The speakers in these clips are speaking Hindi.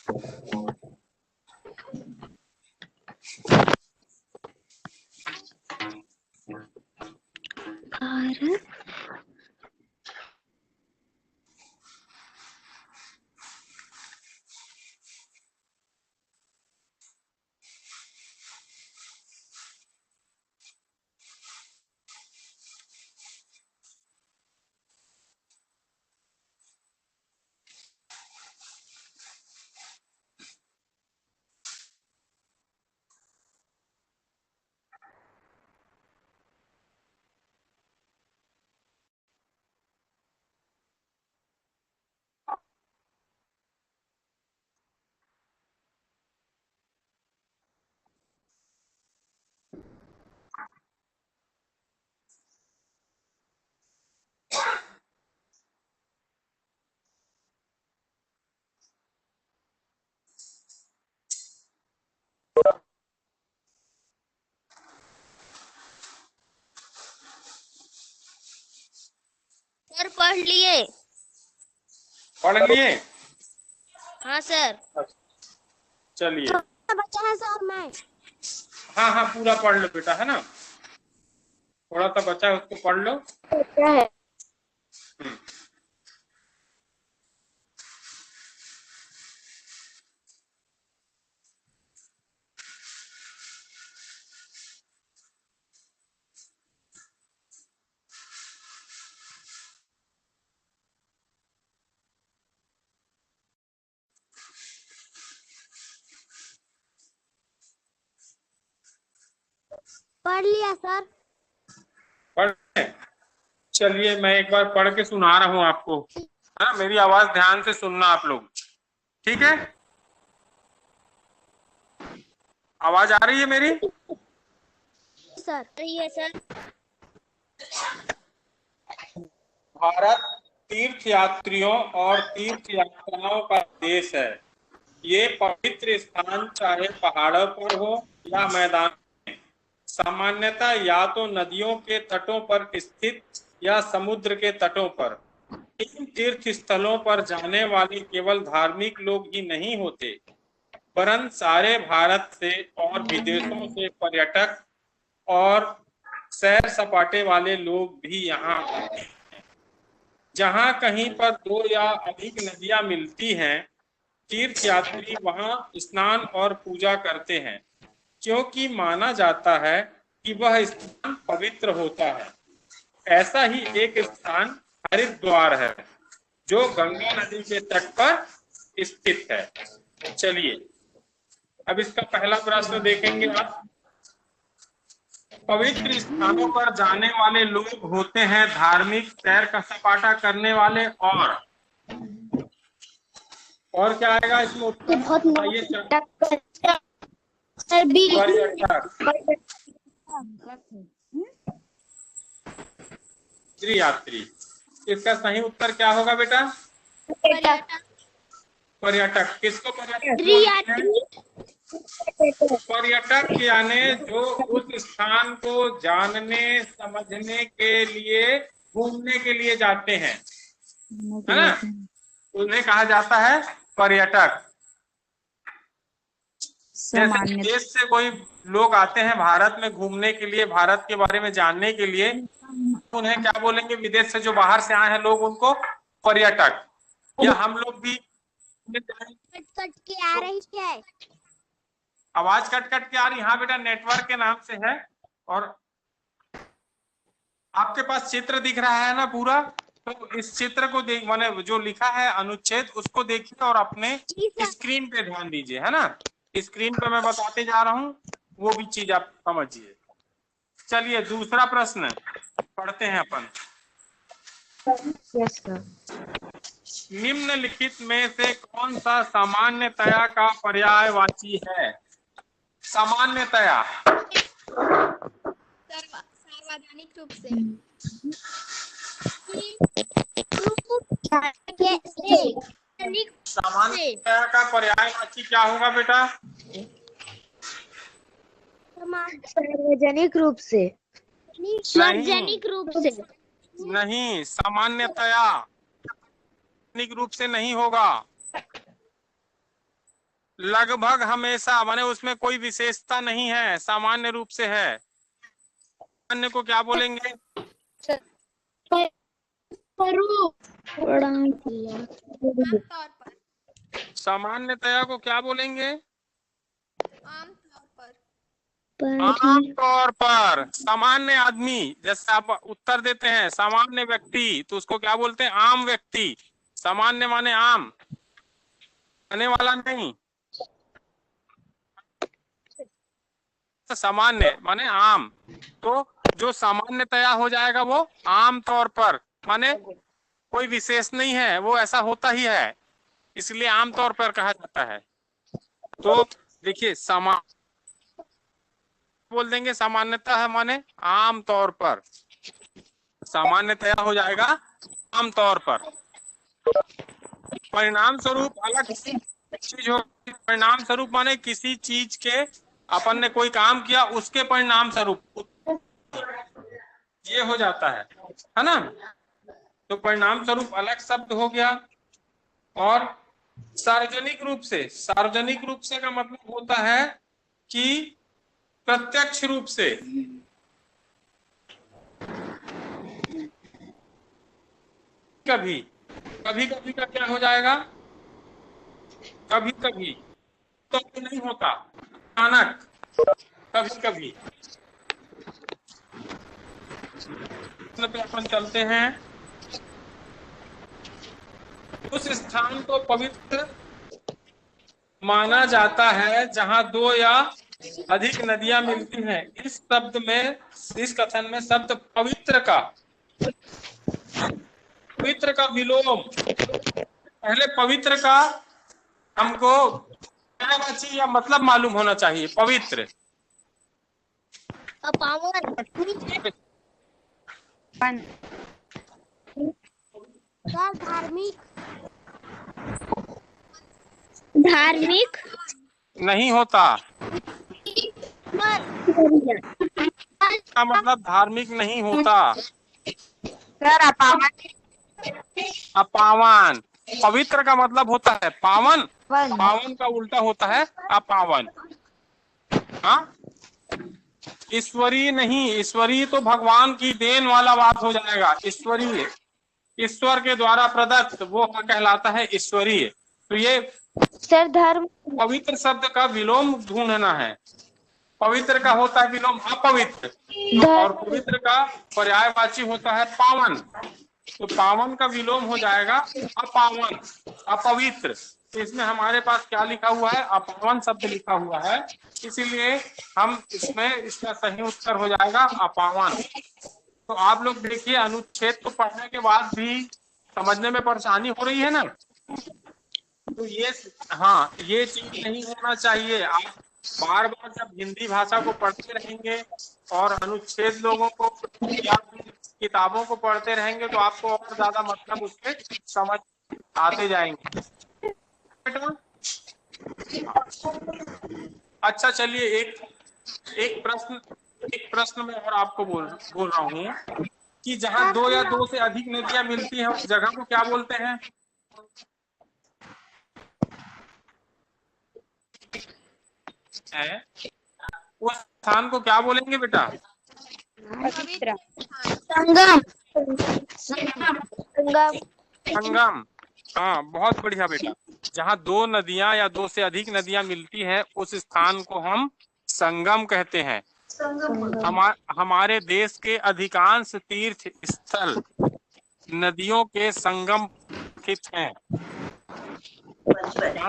भारत सर पढ़ लिए। पढ़ लिए? हाँ सर। चलिए, बच्चा है सर मैं। हाँ हाँ पूरा पढ़ लो बेटा, है ना, थोड़ा सा बचा है उसको पढ़ लो। क्या है? पढ़ लिया सर। पढ़ लें? चलिए मैं एक बार पढ़ के सुना रहा हूँ आपको, है ना, मेरी आवाज ध्यान से सुनना आप लोग, ठीक है? आवाज आ रही है मेरी? सर सही है सर। भारत तीर्थ यात्रियों और तीर्थ यात्राओं का देश है। ये पवित्र स्थान चाहे पहाड़ों पर हो या मैदान में, सामान्यतः या तो नदियों के तटों पर स्थित या समुद्र के तटों पर। इन तीर्थ स्थलों पर जाने वाले केवल धार्मिक लोग ही नहीं होते, परंतु सारे भारत से और विदेशों से पर्यटक और सैर सपाटे वाले लोग भी यहाँ आते हैं। जहाँ कहीं पर 2 या अधिक नदियां मिलती हैं, तीर्थ यात्री वहां स्नान और पूजा करते हैं, क्योंकि माना जाता है कि वह स्थान पवित्र होता है। ऐसा ही एक स्थान हरिद्वार है, जो गंगा नदी के तट पर स्थित है। चलिए अब इसका पहला प्रश्न देखेंगे आप। पवित्र स्थानों पर जाने वाले लोग होते हैं धार्मिक, सैर का सपाटा करने वाले और क्या आएगा इसमें उत्तर? यात्री। इसका सही उत्तर क्या होगा बेटा? पर्यटक। किसको पर्यटक बोलते हैं? पर्यटक यानी जो उस स्थान को जानने समझने के लिए, घूमने के लिए जाते हैं, है ना, उन्हें कहा जाता है पर्यटक। जैसे विदेश से कोई लोग आते हैं भारत में घूमने के लिए, भारत के बारे में जानने के लिए, उन्हें क्या बोलेंगे? विदेश से जो बाहर से आए हैं लोग, उनको पर्यटक। या हम लोग भी कट कट के आ रही है, आवाज कट कट के आ रही। हाँ बेटा, नेटवर्क के नाम से है। और आपके पास चित्र दिख रहा है ना पूरा, तो इस चित्र को देख, माने जो लिखा है अनुच्छेद, उसको देखिए और अपने स्क्रीन पे ध्यान दीजिए, है ना। स्क्रीन पे मैं बताते जा रहा हूँ, वो भी चीज आप समझिए। चलिए दूसरा प्रश्न पढ़ते हैं अपन। Yes sir. निम्नलिखित में से कौन सा सामान्यतया का पर्यायवाची है? सामान्यतया सार्वजनिक रूप से। सामान्यतया का पर्यायवाची क्या होगा बेटा? सार्वजनिक रूप से। सार्वजनिक रूप से नहीं, सामान्यतया सार्वजनिक रूप से नहीं होगा। लगभग हमेशा माने उसमें कोई विशेषता नहीं है, सामान्य रूप से है। सामान्य को क्या बोलेंगे? आमतौर पर। सामान्यतया को क्या बोलेंगे? आमतौर पर। आम तौर पर। सामान्य आदमी, जैसे आप उत्तर देते हैं सामान्य व्यक्ति, तो उसको क्या बोलते हैं? आम व्यक्ति। सामान्य माने आम, आने वाला नहीं। सामान्य माने आम, तो जो सामान्यतया हो जाएगा वो आम तौर पर, माने कोई विशेष नहीं है, वो ऐसा होता ही है, इसलिए आम तौर पर कहा जाता है। तो देखिए बोल देंगे सामान्यतः है माने आम तौर पर, सामान्यतया हो जाएगा आम तौर पर। परिणाम स्वरूप अलग चीज हो, परिणाम स्वरूप माने किसी चीज के अपन ने कोई काम किया उसके परिणाम स्वरूप ये हो जाता है ना। तो परिणाम स्वरूप अलग शब्द हो गया। और सार्वजनिक रूप से, सार्वजनिक रूप से का मतलब होता है कि प्रत्यक्ष रूप से, कभी कभी कभी का क्या हो जाएगा? कभी कभी तो नहीं होता, अचानक, कभी कभी। मतलब अपन चलते हैं, उस स्थान को पवित्र माना जाता है जहां दो या अधिक नदियां मिलती हैं। इस शब्द में, इस कथन में शब्द पवित्र का विलोम, पहले पवित्र का हमको पर्यायवाची या मतलब मालूम होना चाहिए। पवित्र सर धार्मिक। धार्मिक नहीं होता, का मतलब धार्मिक नहीं होता। सर अपावन। पवित्र का मतलब होता है पावन, पावन का उल्टा होता है अपावन। हाँ, ईश्वरीय नहीं, ईश्वरीय तो भगवान की देन वाला बात हो जाएगा। ईश्वरीय, ईश्वर के द्वारा प्रदत्त, वो कहलाता है ईश्वरीय। तो ये सर धर्म। पवित्र शब्द का विलोम ढूंढना है। पवित्र का होता है विलोम अपवित्र, और पवित्र का पर्यायवाची होता है पावन। तो पावन का विलोम हो जाएगा अपावन, अपवित्र। तो इसमें हमारे पास क्या लिखा हुआ है? अपावन शब्द लिखा हुआ है, इसीलिए हम इसमें, इसका सही उत्तर हो जाएगा अपावन। तो आप लोग देखिए, अनुच्छेद को पढ़ने के बाद भी समझने में परेशानी हो रही है ना, तो ये, हाँ, ये चीज नहीं होना चाहिए। आप बार बार जब हिंदी भाषा को पढ़ते रहेंगे और अनुच्छेद लोगों को या किताबों को पढ़ते रहेंगे तो आपको और ज्यादा मतलब उसके समझ आते जाएंगे। अच्छा, चलिए एक प्रश्न मैं और आपको बोल रहा हूँ कि जहाँ दो या दो से अधिक नदियां मिलती हैं उस जगह को क्या बोलते हैं? उस स्थान को क्या बोलेंगे बेटा? संगम। संगम। हाँ, बहुत बढ़िया बेटा। जहाँ दो नदियां या दो से अधिक नदियां मिलती हैं उस स्थान को हम संगम कहते हैं। हमारे देश के अधिकांश तीर्थ स्थल नदियों के संगम स्थित हैं।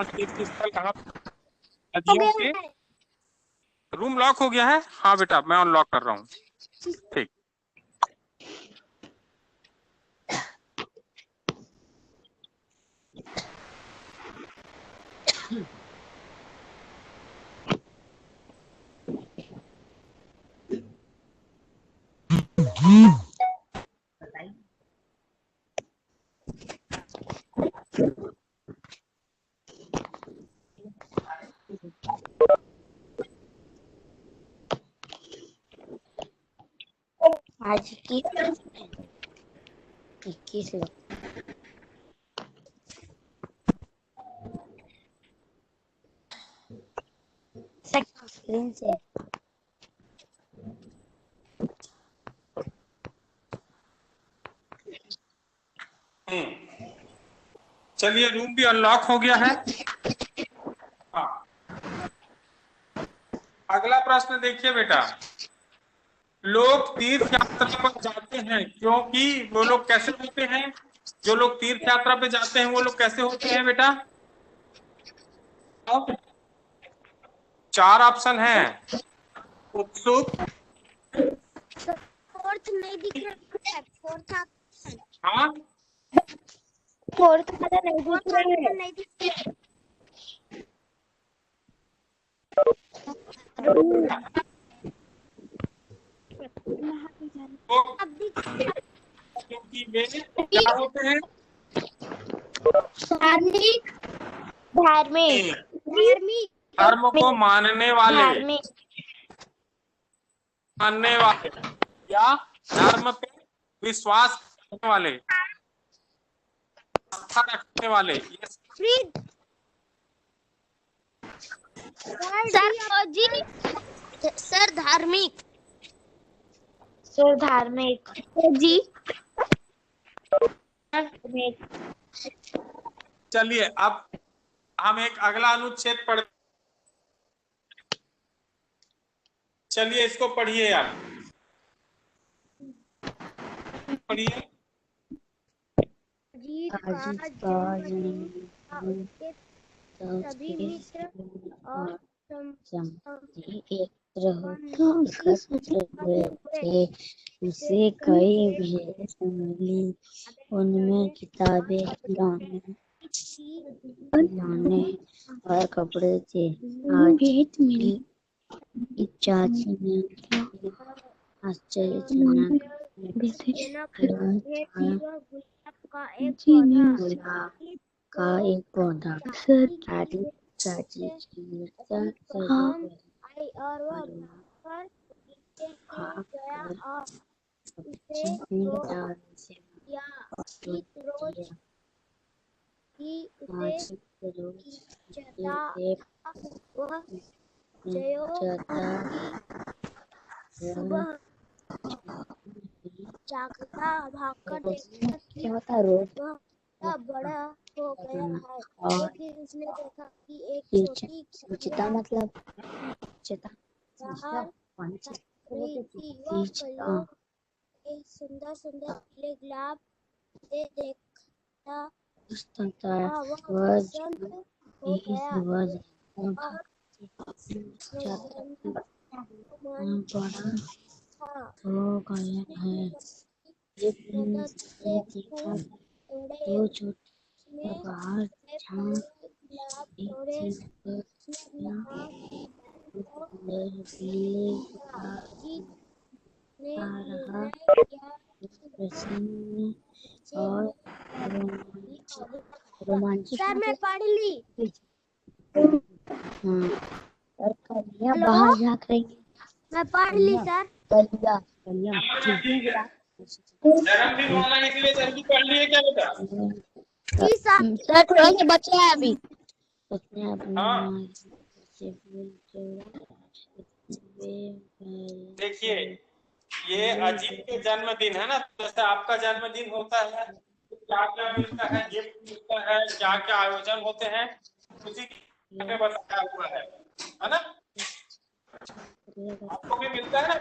तीर्थ स्थल कहाँ? नदियों के। रूम लॉक हो गया है? हाँ बेटा, मैं अनलॉक कर रहा हूँ। ठीक। आज की 21 लोग। स्क्रीन से। चलिए, रूम भी अनलॉक हो गया है। हाँ, अगला प्रश्न देखिए बेटा। लोग तीर्थ यात्रा पर जाते हैं क्योंकि वो लोग कैसे होते हैं? जो लोग तीर्थ यात्रा पे जाते हैं वो लोग कैसे होते हैं बेटा? चार ऑप्शन है। उत्सुक। फोर्थ नहीं दिख रहा है, फोर्थ ऑप्शन। हाँ, फोर्थ वाला नहीं दिख फोर्थ रहा है। ऑप्शन नहीं दिख रहा है। तो अब दिख रहा है। क्योंकि वे क्या होते हैं? धार्मिक, धार्मिक। धार्मिक, धर्म को मानने वाले, धार्मिक। या धर्म पे विश्वास करने वाले, आस्था रखने वाले, ये फ्रीद, सर जी, सर धार्मिक, सर धार्मिक। जी। धार्मिक। चलिए, अब हम एक अगला अनुच्छेद पढ़। चलिए, इसको पढ़िए आप। पढ़िए। अजीत का जन्मदिन था, उसके सभी मित्र और एकत्र हुए थे। उसे कई भेंट मिली, उनमें किताबें, खिलौने और कपड़े थे। आज भेंट मिली। चाची ने आश्चर्यजनक गुलाब का एक पौधा। चाची की आई और वह पर गया और उसे रोज ही उसे चटा वह जयो सुबह जागता भागकर देखा कि वह बड़ा हो गया है। एक दिन उसने देखा कि एक छोटी चिड़िया मतलब बाहर रही थी। वह कलियों के सुंदर सुंदर पीले गुलाब से देखता वह पसंद हो गया और हो गया है। मदद से फूल तोड़े, उसने बाहर गुलाब तोड़े, उसने नहा अजीत ने निर्णय किया प्रसन्न से और रोमांचिक सर मैं पढ़ ली। हाँ, और कलियां बाहर झाँक रही हैं। मैं पढ़ ली सर। कलियां जन्मदिन वाला इसलिए जल्दी पढ़ लिए क्या बेटा? जी सर। सर थोड़ा सा बचा है अभी। हाँ, देखिए, ये अजीत के जन्मदिन है ना, जैसे आपका जन्मदिन होता है तो क्या क्या मिलता है, गिफ्ट मिलता है, क्या क्या आयोजन होते हैं, उसी में बताया हुआ है ना? आपको भी मिलता है ना?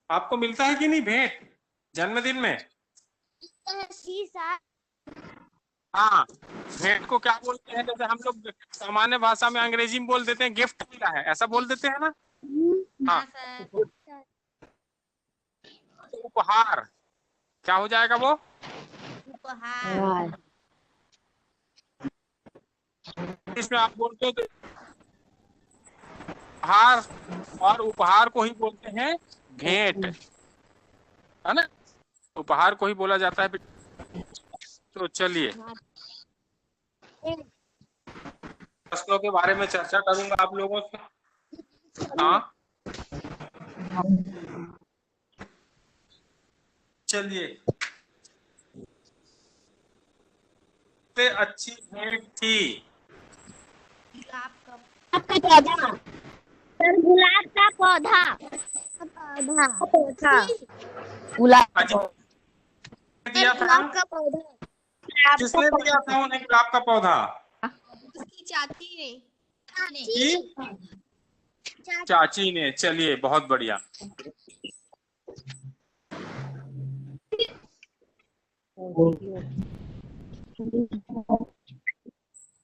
आपको मिलता है कि नहीं भेंट जन्मदिन में? जी सर। हाँ, भेंट को क्या बोलते हैं? जैसे हम लोग सामान्य भाषा में अंग्रेजी में बोल देते हैं गिफ्ट मिला है, ऐसा बोल देते हैं ना? हाँ, उपहार क्या हो जाएगा वो? उपहार। इसमें आप बोलते हो तो उपहार, और उपहार को ही बोलते हैं भेंट, है ना? उपहार को ही बोला जाता है। तो चलिए, प्रश्नों के बारे में चर्चा करूंगा आप लोगों से। हाँ, चलिए। सबसे अच्छी भेंट थी आपका पौधा। सर गुलाब का पौधा। पौधा। पौधा। गुलाब का अजीब पौधा। दिया था। गुलाब का पौधा। गुलाब का किसने दिया था उन्हें गुलाब का पौधा? उसकी चाची ने। की चाची ने। चलिए बहुत बढ़िया।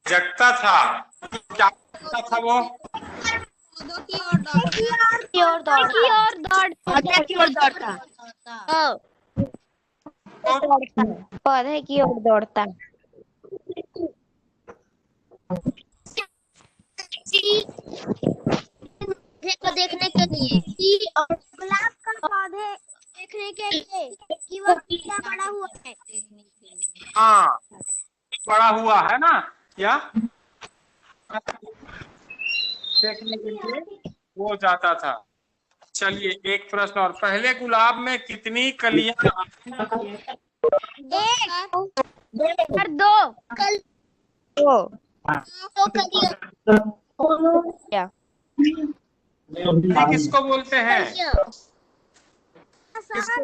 जगता था, क्या करता था वो? पौधों की ओर दौड़ता। की ओर दौड़ता। पौधे की ओर दौड़ता। पौधे की ओर दौड़ता। को देखने के लिए और गुलाब का पौधे देखने के लिए कि वह कितना बड़ा हुआ है। हाँ, बड़ा हुआ है ना क्या? देखने के लिए वो जाता था। चलिए एक प्रश्न और। पहले गुलाब में कितनी कलियां आती थी? एक और दो। कल दो। तो कलियां ये किसको बोलते हैं? किसको?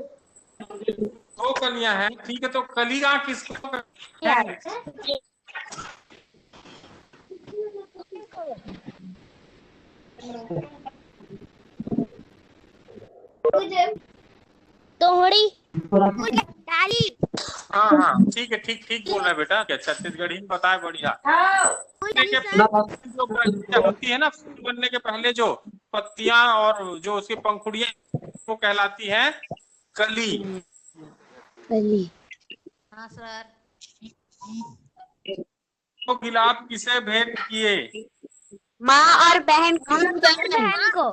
दो कलियां हैं, ठीक है। तो कलियां किसको कहते हैं? तोहड़ी डाली हाँ हाँ, ठीक है, ठीक ठीक बोल रहा है बेटा। क्या छत्तीसगढ़ी में बताए, बढ़िया। देखिए, जो कलियां होती है ना, फूल बनने के पहले जो पत्तियां और जो उसकी पंखुड़ियां, वो कहलाती है कली। कली। हाँ सर। तो गुलाब किसे भेंट किए? माँ और बहन को। बहन को।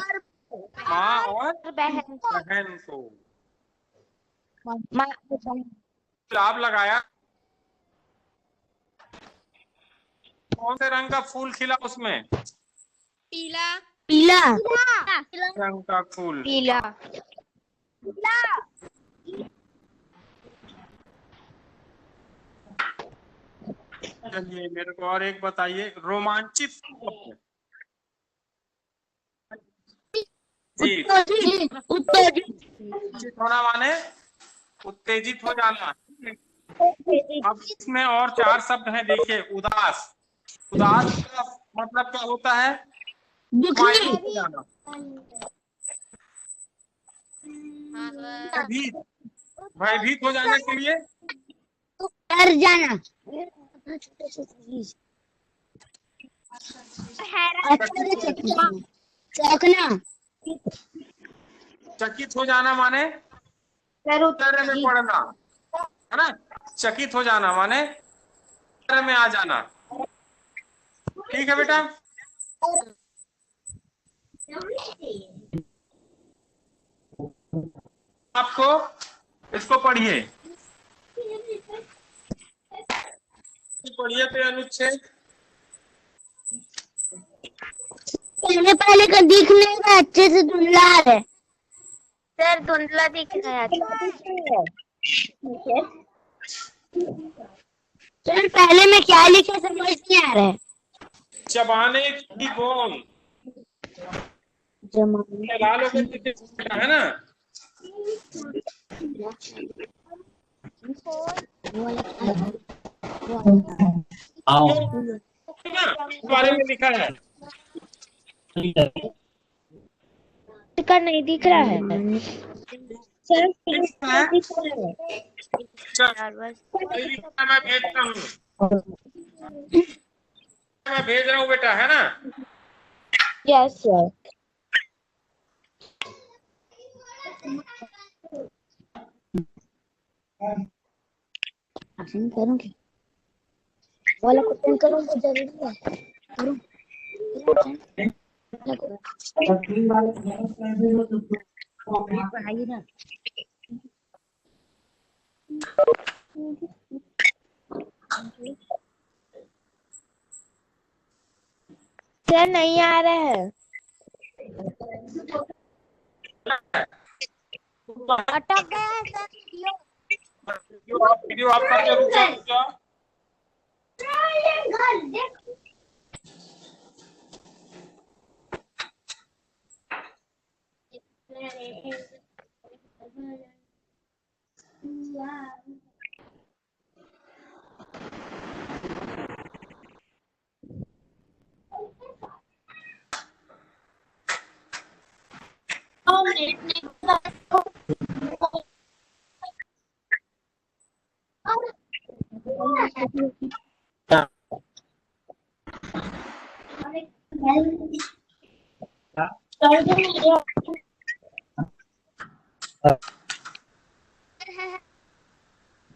माँ और बहन को। बहन को। माँ गुलाब लगाया, कौन से रंग का फूल खिला उसमें? पीला। पीला। रंग का फूल। पीला। चलिए मेरे को और एक बताइए। रोमांचित जी, उत्तेजित होना माने उत्तेजित हो जाना। अब इसमें और चार शब्द हैं, देखिए। उदास। उदास का मतलब क्या होता है? मायूस हो जाना। हाँ सर। भयभीत। भयभीत हो जाने के लिए डर जाना। चौंकना। चकित हो जाना माने तरह में पड़ना, है ना? चकित हो जाना माने तरह में आ जाना। ठीक है बेटा। आपको इसको पढ़िए। पढ़िए पे अनुच्छेद। पहले पहले का दिखने का अच्छे से धुंधला है। सर धुंधला दिख रहा है। सर पहले में क्या लिखा समझ नहीं आ रहा है। चबाने की गोंद। लाल हो गए है ना? इस बारे में लिखा है। का नहीं दिख रहा है सर। दिख रहा है? मैं भेजता हूँ। मैं भेज रहा हूँ बेटा, है ना? Yes sir. करूँगी वाला क्वेश्चन करूँ तो जरूरी है। करूँ पढ़ाइए ना। सर नहीं आ रहा है। अटक गया है सर वीडियो आप करके रुक जाओ।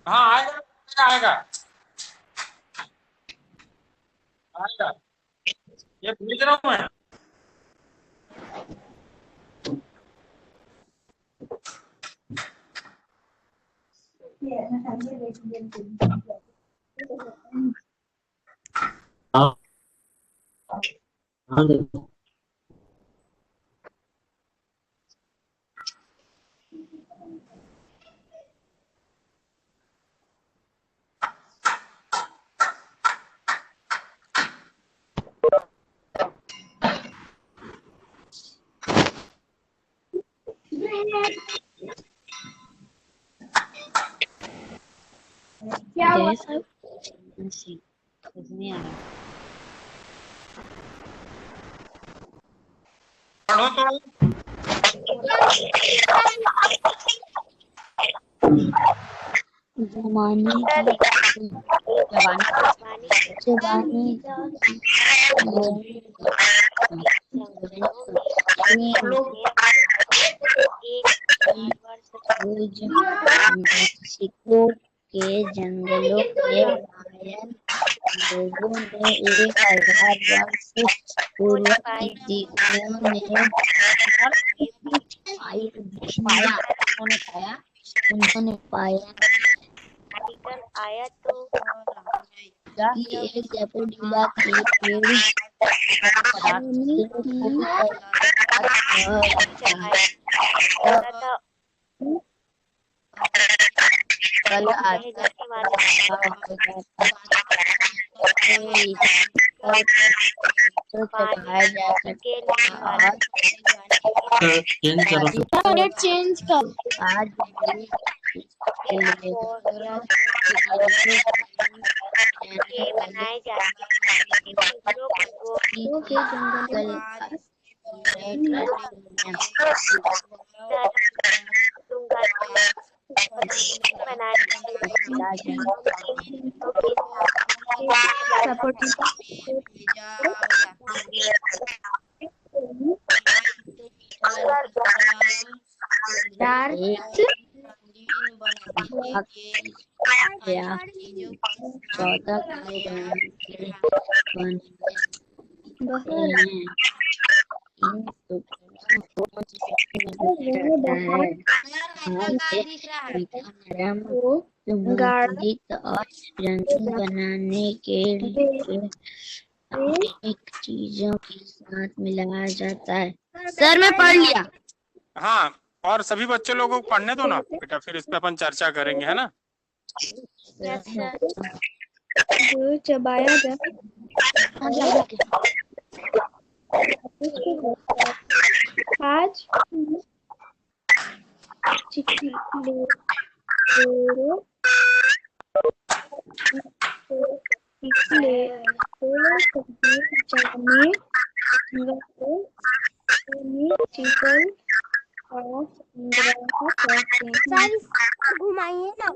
हाँ आएगा आएगा आएगा, ये भेज रहा हूँ मैं। पढ़ो तो। जमाने मेक्सिको के जंगलों के मायन लोगों ने 1000 वर्ष पूर्व उन्होंने पाया आया तो कि एक जैपोडिला के पेड़ कल चेंज कर आज बनाए जाते संगीत और रंगीन बनाने के लिए अनेक चीजों के साथ मिलाया जाता है। सर मैं पढ़ लिया। हाँ, और सभी बच्चे लोगों को पढ़ने दो ना बेटा, फिर इस पे अपन चर्चा करेंगे, है ना। जो चबाया जाए आज चिट्ठी घुमाइए ना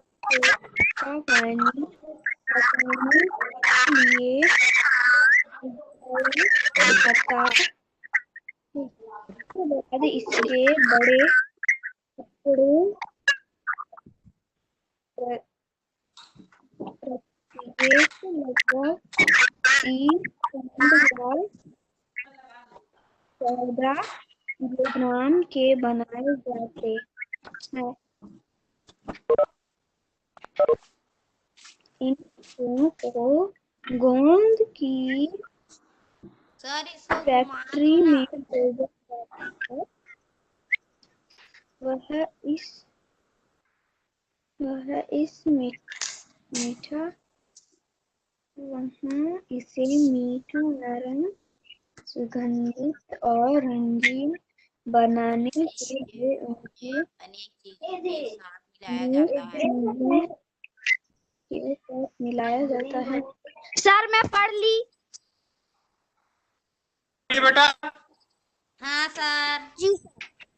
बाद इसके बड़े टुकड़ों प्रत्येक लगभग 14 किलोग्राम के बनाए जाते हैं। इन को गोंद की फैक्ट्री में भेजा जाता है। वह इस मीठा वहाँ इसे मीठा, नरम, सुगंधित और रंगीन बनाने के लिए उनके साथ मिलाया जाता है। सर मैं पढ़ ली। बेटा हाँ सर। जी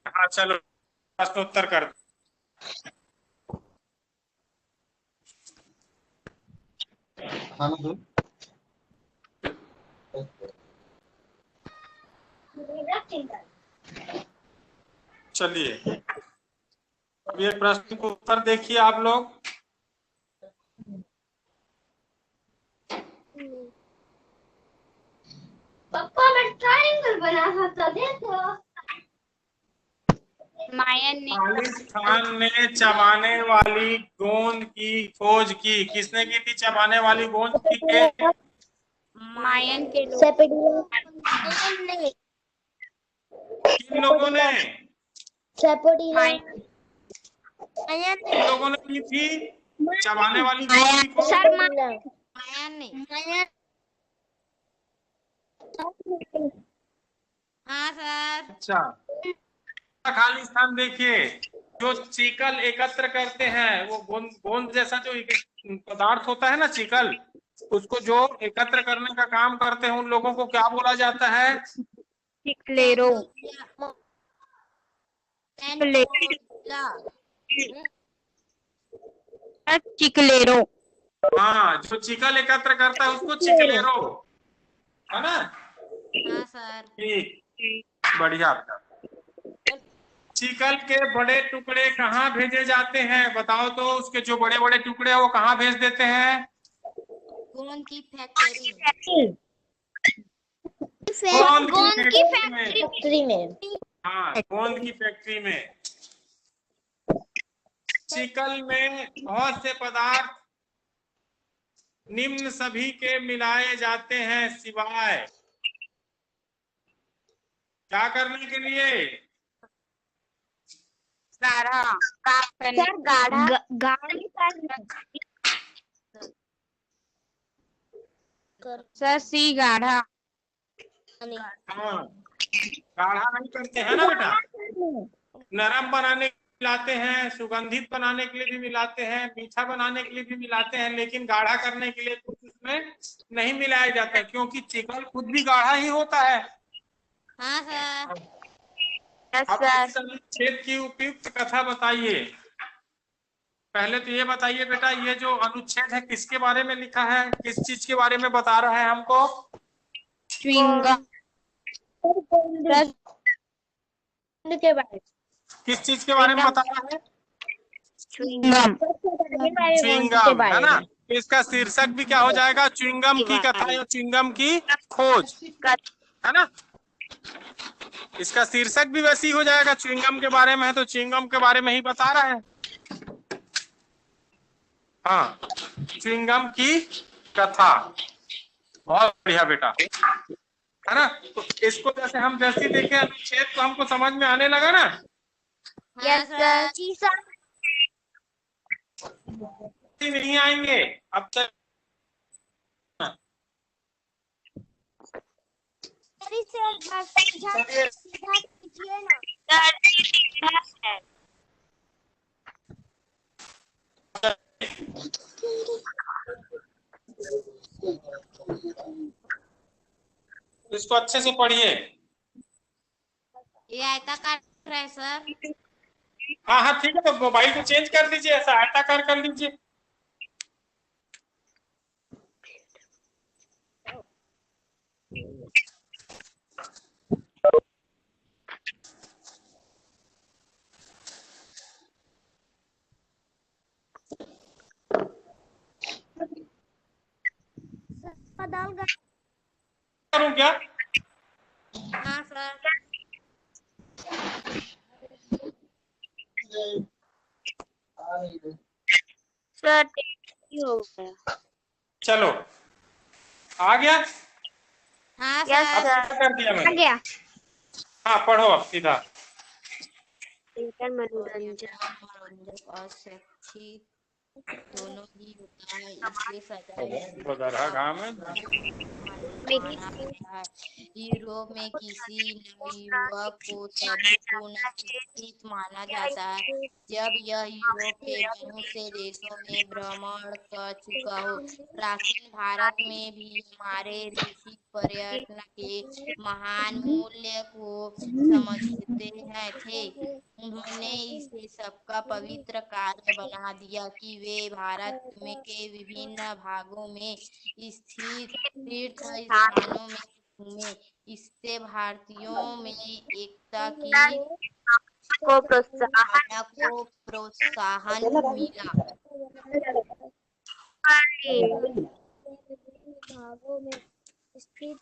हाँ चलो प्रश्नोत्तर कर। चलिए अब ये प्रश्न को उत्तर देखिए आप लोग। पापा मैं ट्रायंगल बना था देखो। खालिद खान ने चबाने वाली गोंद की खोज की। किसने की थी चबाने वाली गोंद की खोज? मायन के लोग। किन लोगों ने? किन लोगों ने की थी चबाने वाली गोंद की खोज? मायन ने। हाँ सर। अच्छा खाली स्थान देखिए। जो चिकल एकत्र करते हैं वो गोंद गोंद जैसा जो पदार्थ होता है ना चिकल, उसको जो एकत्र करने का काम करते हैं उन लोगों को क्या बोला जाता है? चिकलेरो। चिकलेरो। हाँ जो चिकल एकत्र करता है उसको चिकलेरो, है ना? हाँ सर। ठीक बढ़िया। चिकल के बड़े टुकड़े कहाँ भेजे जाते हैं बताओ तो? उसके जो बड़े बड़े टुकड़े हैं वो कहाँ भेज देते हैं? गोंद की फैक्ट्री। गोंद की फैक्ट्री में। हाँ गोंद की फैक्ट्री में। चिकल में बहुत से पदार्थ निम्न सभी के मिलाए जाते हैं सिवाय क्या करने के लिए? गाढ़ा सर सी गाढ़ा। हाँ गाढ़ा नहीं करते हैं ना बेटा। नरम बनाने के लिए मिलाते हैं, सुगंधित बनाने के लिए भी मिलाते हैं, मीठा बनाने के लिए भी मिलाते हैं, लेकिन गाढ़ा करने के लिए कुछ उसमें नहीं मिलाया जाता है क्योंकि चिकन खुद भी गाढ़ा ही होता है। हाँ सर। अब इस अनुच्छेद की उपयुक्त कथा बताइए। पहले तो ये बताइए बेटा ये जो अनुच्छेद है किसके बारे में लिखा है, किस चीज के बारे में बता रहा है हमको? च्युइंगम के बारे। किस चीज के बारे में बता रहा है? च्युइंगम च्युइंगम है ना। तो इसका शीर्षक भी क्या हो जाएगा? च्युइंगम की कथा या च्युइंगम की खोज, है ना। इसका शीर्षक भी वैसी हो जाएगा, च्युइंगम के बारे में है तो च्युइंगम के बारे में ही बता रहा है। हाँ च्युइंगम की कथा। बहुत बढ़िया बेटा, है ना। तो इसको जैसे हम जैसे देखे अनुच्छेद तो हमको समझ में आने लगा ना। हाँ सर। नहीं आएंगे अब तक। इसको अच्छे से पढ़िए। ये आयताकार है सर। हाँ हाँ ठीक है, तो मोबाइल को चेंज कर दीजिए, ऐसा आयताकार कर लीजिए। करूँ क्या? हाँ सर। सर हो गया। चलो आ गया। हाँ यस सर। अब क्या कर दिया आ मैंने? गया। हाँ पढ़ो अब सीधा। मनोरंजक और शैक्षिक दोनों ही होता है। इसके सजाए बदरहा घाम है। माना गया है। यूरोप में किसी नवयुवक को तभी पूर्ण शिक्षित माना जाता है जब यह यूरोप के बहुत से देशों में भ्रमण कर चुका हो। प्राचीन भारत में भी हमारे ऋषि पर्यटन के महान मूल्य को समझते हैं थे। उन्होंने इसे सबका पवित्र कार्य बना दिया कि वे भारत में के विभिन्न भागों में स्थित तीर्थ स्थानों में घूमे। इससे भारतीयों में एकता की भावना को प्रोत्साहन मिला। भागों में स्थित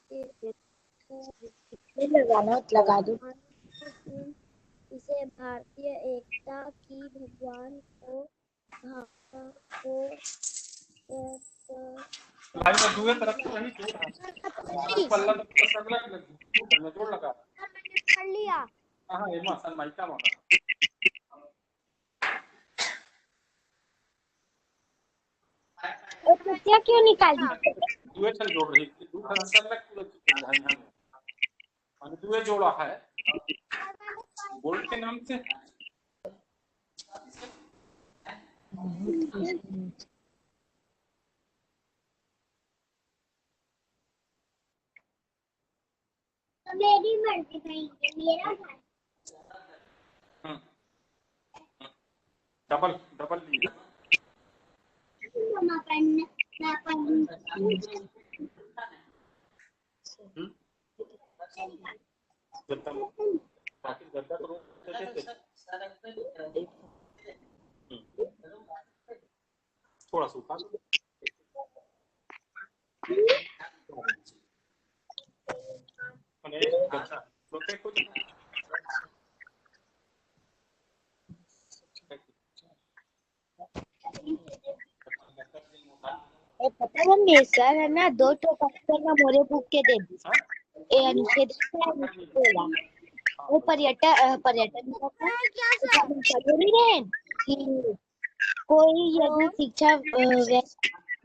लगा दो। इसे भारतीय एकता की भगवान को भावना को भाई मैं दुए तरफ से वही जोड़ रहा पल्ला तो सगला में जोड़ लगा कर लिया। हां एमा सन माइका मगा तो क्या क्यों निकाल दी? दुए चल जोड़ रही थी दू तरफ से लग पूरा भाई हम और दुए जोड़ा है बोल्ट के नाम से मेरी मर्जी नहीं मेरा डबल डबल लिया मम्मा पढ़ना ना पढ़ना बाकी गद्दा तो थोड़ा सूखा गद्दा रोके कुछ पता मम्मी सर है ना 2 टोकन ना मोरे बुक के दे दी ए अनुच्छेद बोला वो पर्यटन कि कोई यदि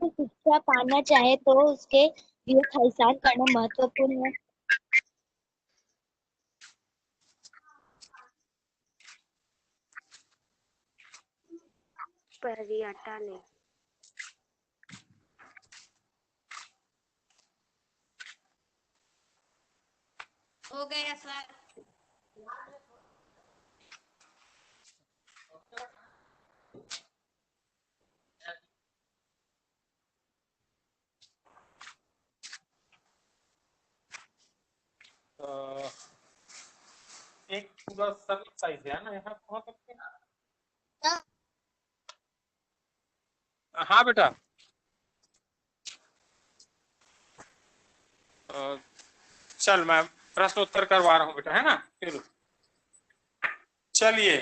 शिक्षा पाना चाहे तो उसके लिए खालिस्तान करना महत्वपूर्ण है। पर्यटन हो गया सर। एक पूरा सब साइज है ना यहाँ कहाँ तक हाँ बेटा चल मैं प्रश्न उत्तर करवा रहा हूँ बेटा है ना फिर चलिए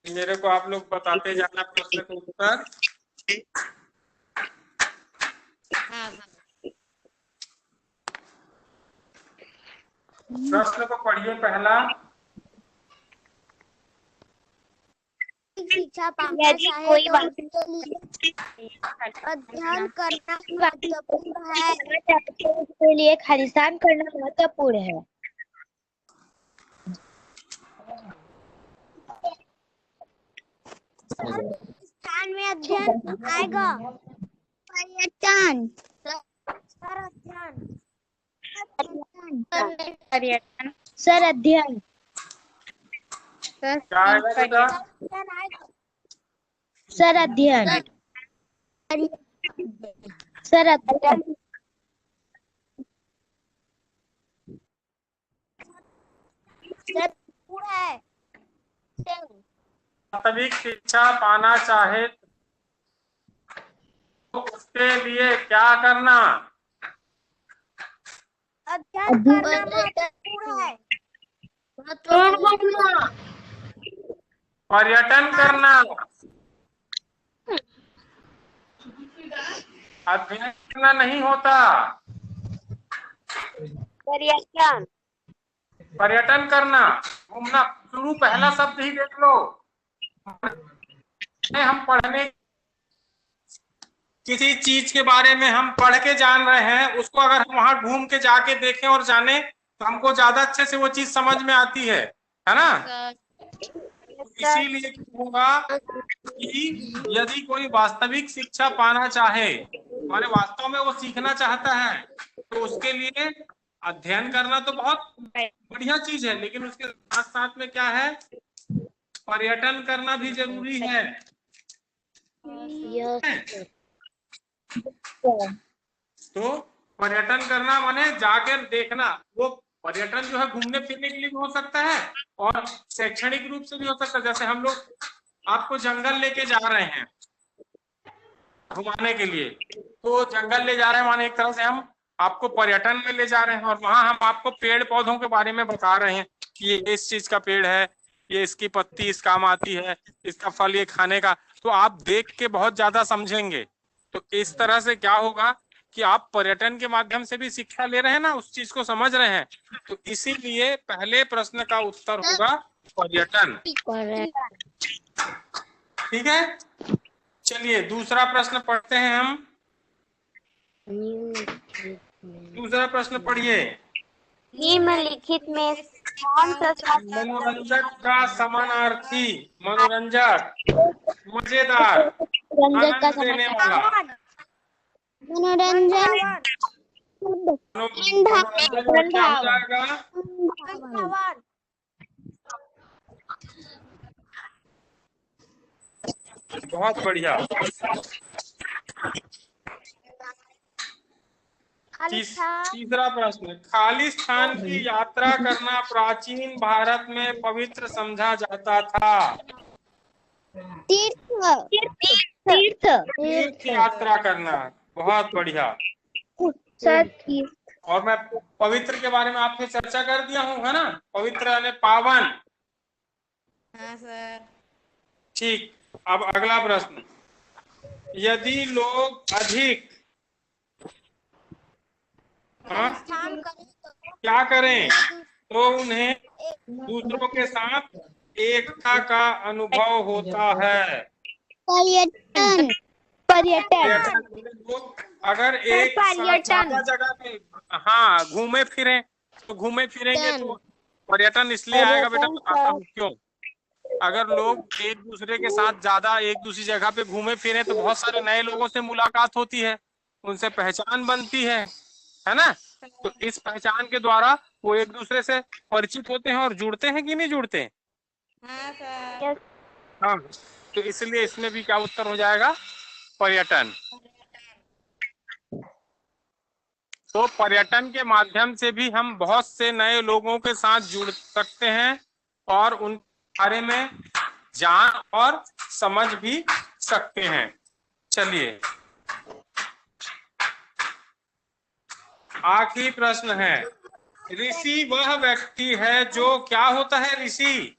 मेरे को आप लोग बताते जाना प्रश्न का उत्तर। हाँ प्रश्न को पढ़िए पहला शिक्षा पाना चाहे तो उसके लिए अध्ययन करना महत्वपूर्ण है। उसके लिए खालिस्तान करना महत्वपूर्ण है। स्थान में अध्ययन आएगा पर्यटन सर अध्ययन क्या आएगा बेटा सर अध्ययन सर अध्ययन वास्तविक शिक्षा पाना चाहे तो उसके लिए क्या करना अध्ययन करना महत्वपूर्ण है। पर्यटन करना अध्ययन करना नहीं होता पर्यटन करना घूमना शुरू पहला शब्द ही देख लो हम पढ़ने, किसी चीज के बारे में हम पढ़ के जान रहे हैं, उसको अगर हम वहां घूम के जाके देखें और जाने तो हमको ज्यादा अच्छे से वो चीज समझ में आती है ना। इसीलिए होगा कि यदि कोई वास्तविक शिक्षा पाना चाहे, माने वास्तव में वो सीखना चाहता है, तो उसके लिए अध्ययन करना तो बहुत बढ़िया चीज है, लेकिन उसके साथ साथ में क्या है, पर्यटन करना भी जरूरी है। तो पर्यटन करना माने जाकर देखना, वो पर्यटन जो है घूमने फिरने के लिए भी हो सकता है और शैक्षणिक रूप से भी हो सकता है। जैसे हम लोग आपको जंगल लेके जा रहे हैं घुमाने के लिए, तो जंगल ले जा रहे हैं माने एक तरह से हम आपको पर्यटन में ले जा रहे हैं, और वहां हम आपको पेड़ पौधों के बारे में बता रहे हैं कि ये इस चीज का पेड़ है, ये इसकी पत्ती इस काम आती है, इसका फल ये खाने का, तो आप देख के बहुत ज्यादा समझेंगे। तो इस तरह से क्या होगा कि आप पर्यटन के माध्यम से भी शिक्षा ले रहे हैं ना, उस चीज को समझ रहे हैं। तो इसीलिए पहले प्रश्न का उत्तर होगा पर्यटन। ठीक है, चलिए दूसरा प्रश्न पढ़ते हैं हम। दूसरा प्रश्न पढ़िए। निम्नलिखित में कौन सा शब्द मनोरंजक का समानार्थी, मनोरंजक, मजेदार, आनंद देने वाला, मनोरंजन मनोरंजक में क्या हो जाएगा? बहुत बढ़िया। तीसरा प्रश्न, खालिस्तान की यात्रा करना प्राचीन भारत में पवित्र समझा जाता था। तीर्थ यात्रा करना, बहुत बढ़िया। और मैं पवित्र के बारे में आपसे चर्चा कर दिया हूँ, है ना, पवित्र यानी पावन। हाँ सर। ठीक, अब अगला प्रश्न, यदि लोग अधिक क्या करें तो उन्हें दूसरों के साथ एकता का अनुभव होता है। पर्यटन अगर एक साथ जगह पे हाँ घूमे फिरें, तो घूमे फिरेंगे तो पर्यटन इसलिए आएगा बेटा, बताता हूँ क्यों। अगर लोग एक दूसरे के साथ ज्यादा एक दूसरी जगह पे घूमे फिरे तो बहुत सारे नए लोगों से मुलाकात होती है, उनसे पहचान बनती है ना। तो इस पहचान के द्वारा वो एक दूसरे से परिचित होते हैं और जुड़ते हैं कि नहीं जुड़ते हैं? हाँ सर। हाँ, तो इसलिए इसमें भी क्या उत्तर हो जाएगा, पर्यटन। तो पर्यटन के माध्यम से भी हम बहुत से नए लोगों के साथ जुड़ सकते हैं और उन बारे में जान और समझ भी सकते हैं। चलिए आखिरी प्रश्न है, ऋषि वह व्यक्ति है जो क्या होता है? ऋषि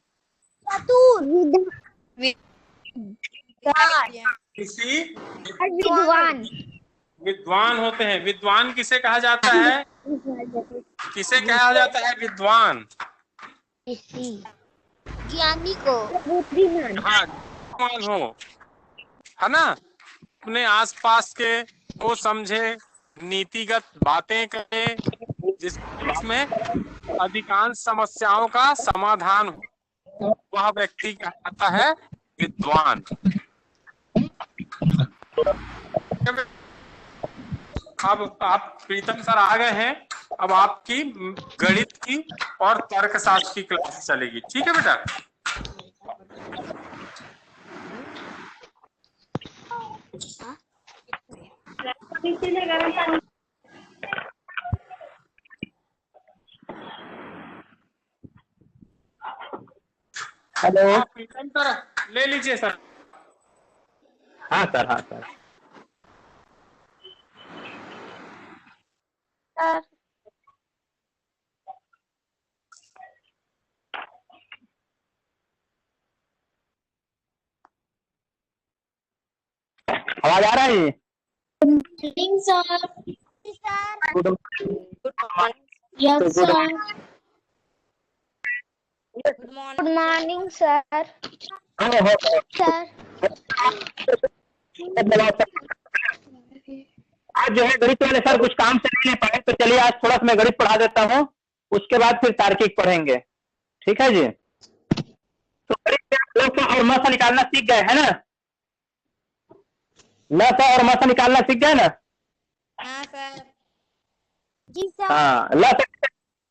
ऋषि विद्वान होते हैं। विद्वान किसे कहा जाता है? किसे कहा जाता है विद्वान? ज्ञानी को। हाँ, विद्वान हो, है ना, अपने आसपास के को समझे, नीतिगत बातें करे, जिसमें अधिकांश समस्याओं का समाधान हो, वह व्यक्ति कहलाता है विद्वान। अब आप प्रीतम सर आ गए हैं, अब आपकी गणित की और तर्कशास्त्र की क्लास चलेगी, ठीक है बेटा। हेलो। प्रीतम सर ले लीजिए सर। हाँ सर, हाँ सर। आवाज आ रहा है? Yes, sir. Good morning. Good morning sir. Sir आज जो है गणित वाले सर कुछ काम से नहीं ले पाए, तो चलिए आज थोड़ा सा मैं गणित पढ़ा देता हूँ, उसके बाद फिर तार्किक पढ़ेंगे। ठीक है जी। तो गणित में लसा और मसा निकालना सीख गए है ना? लसा और मसा निकालना सीख गए ना? हाँ सर। जी सर। हाँ, ल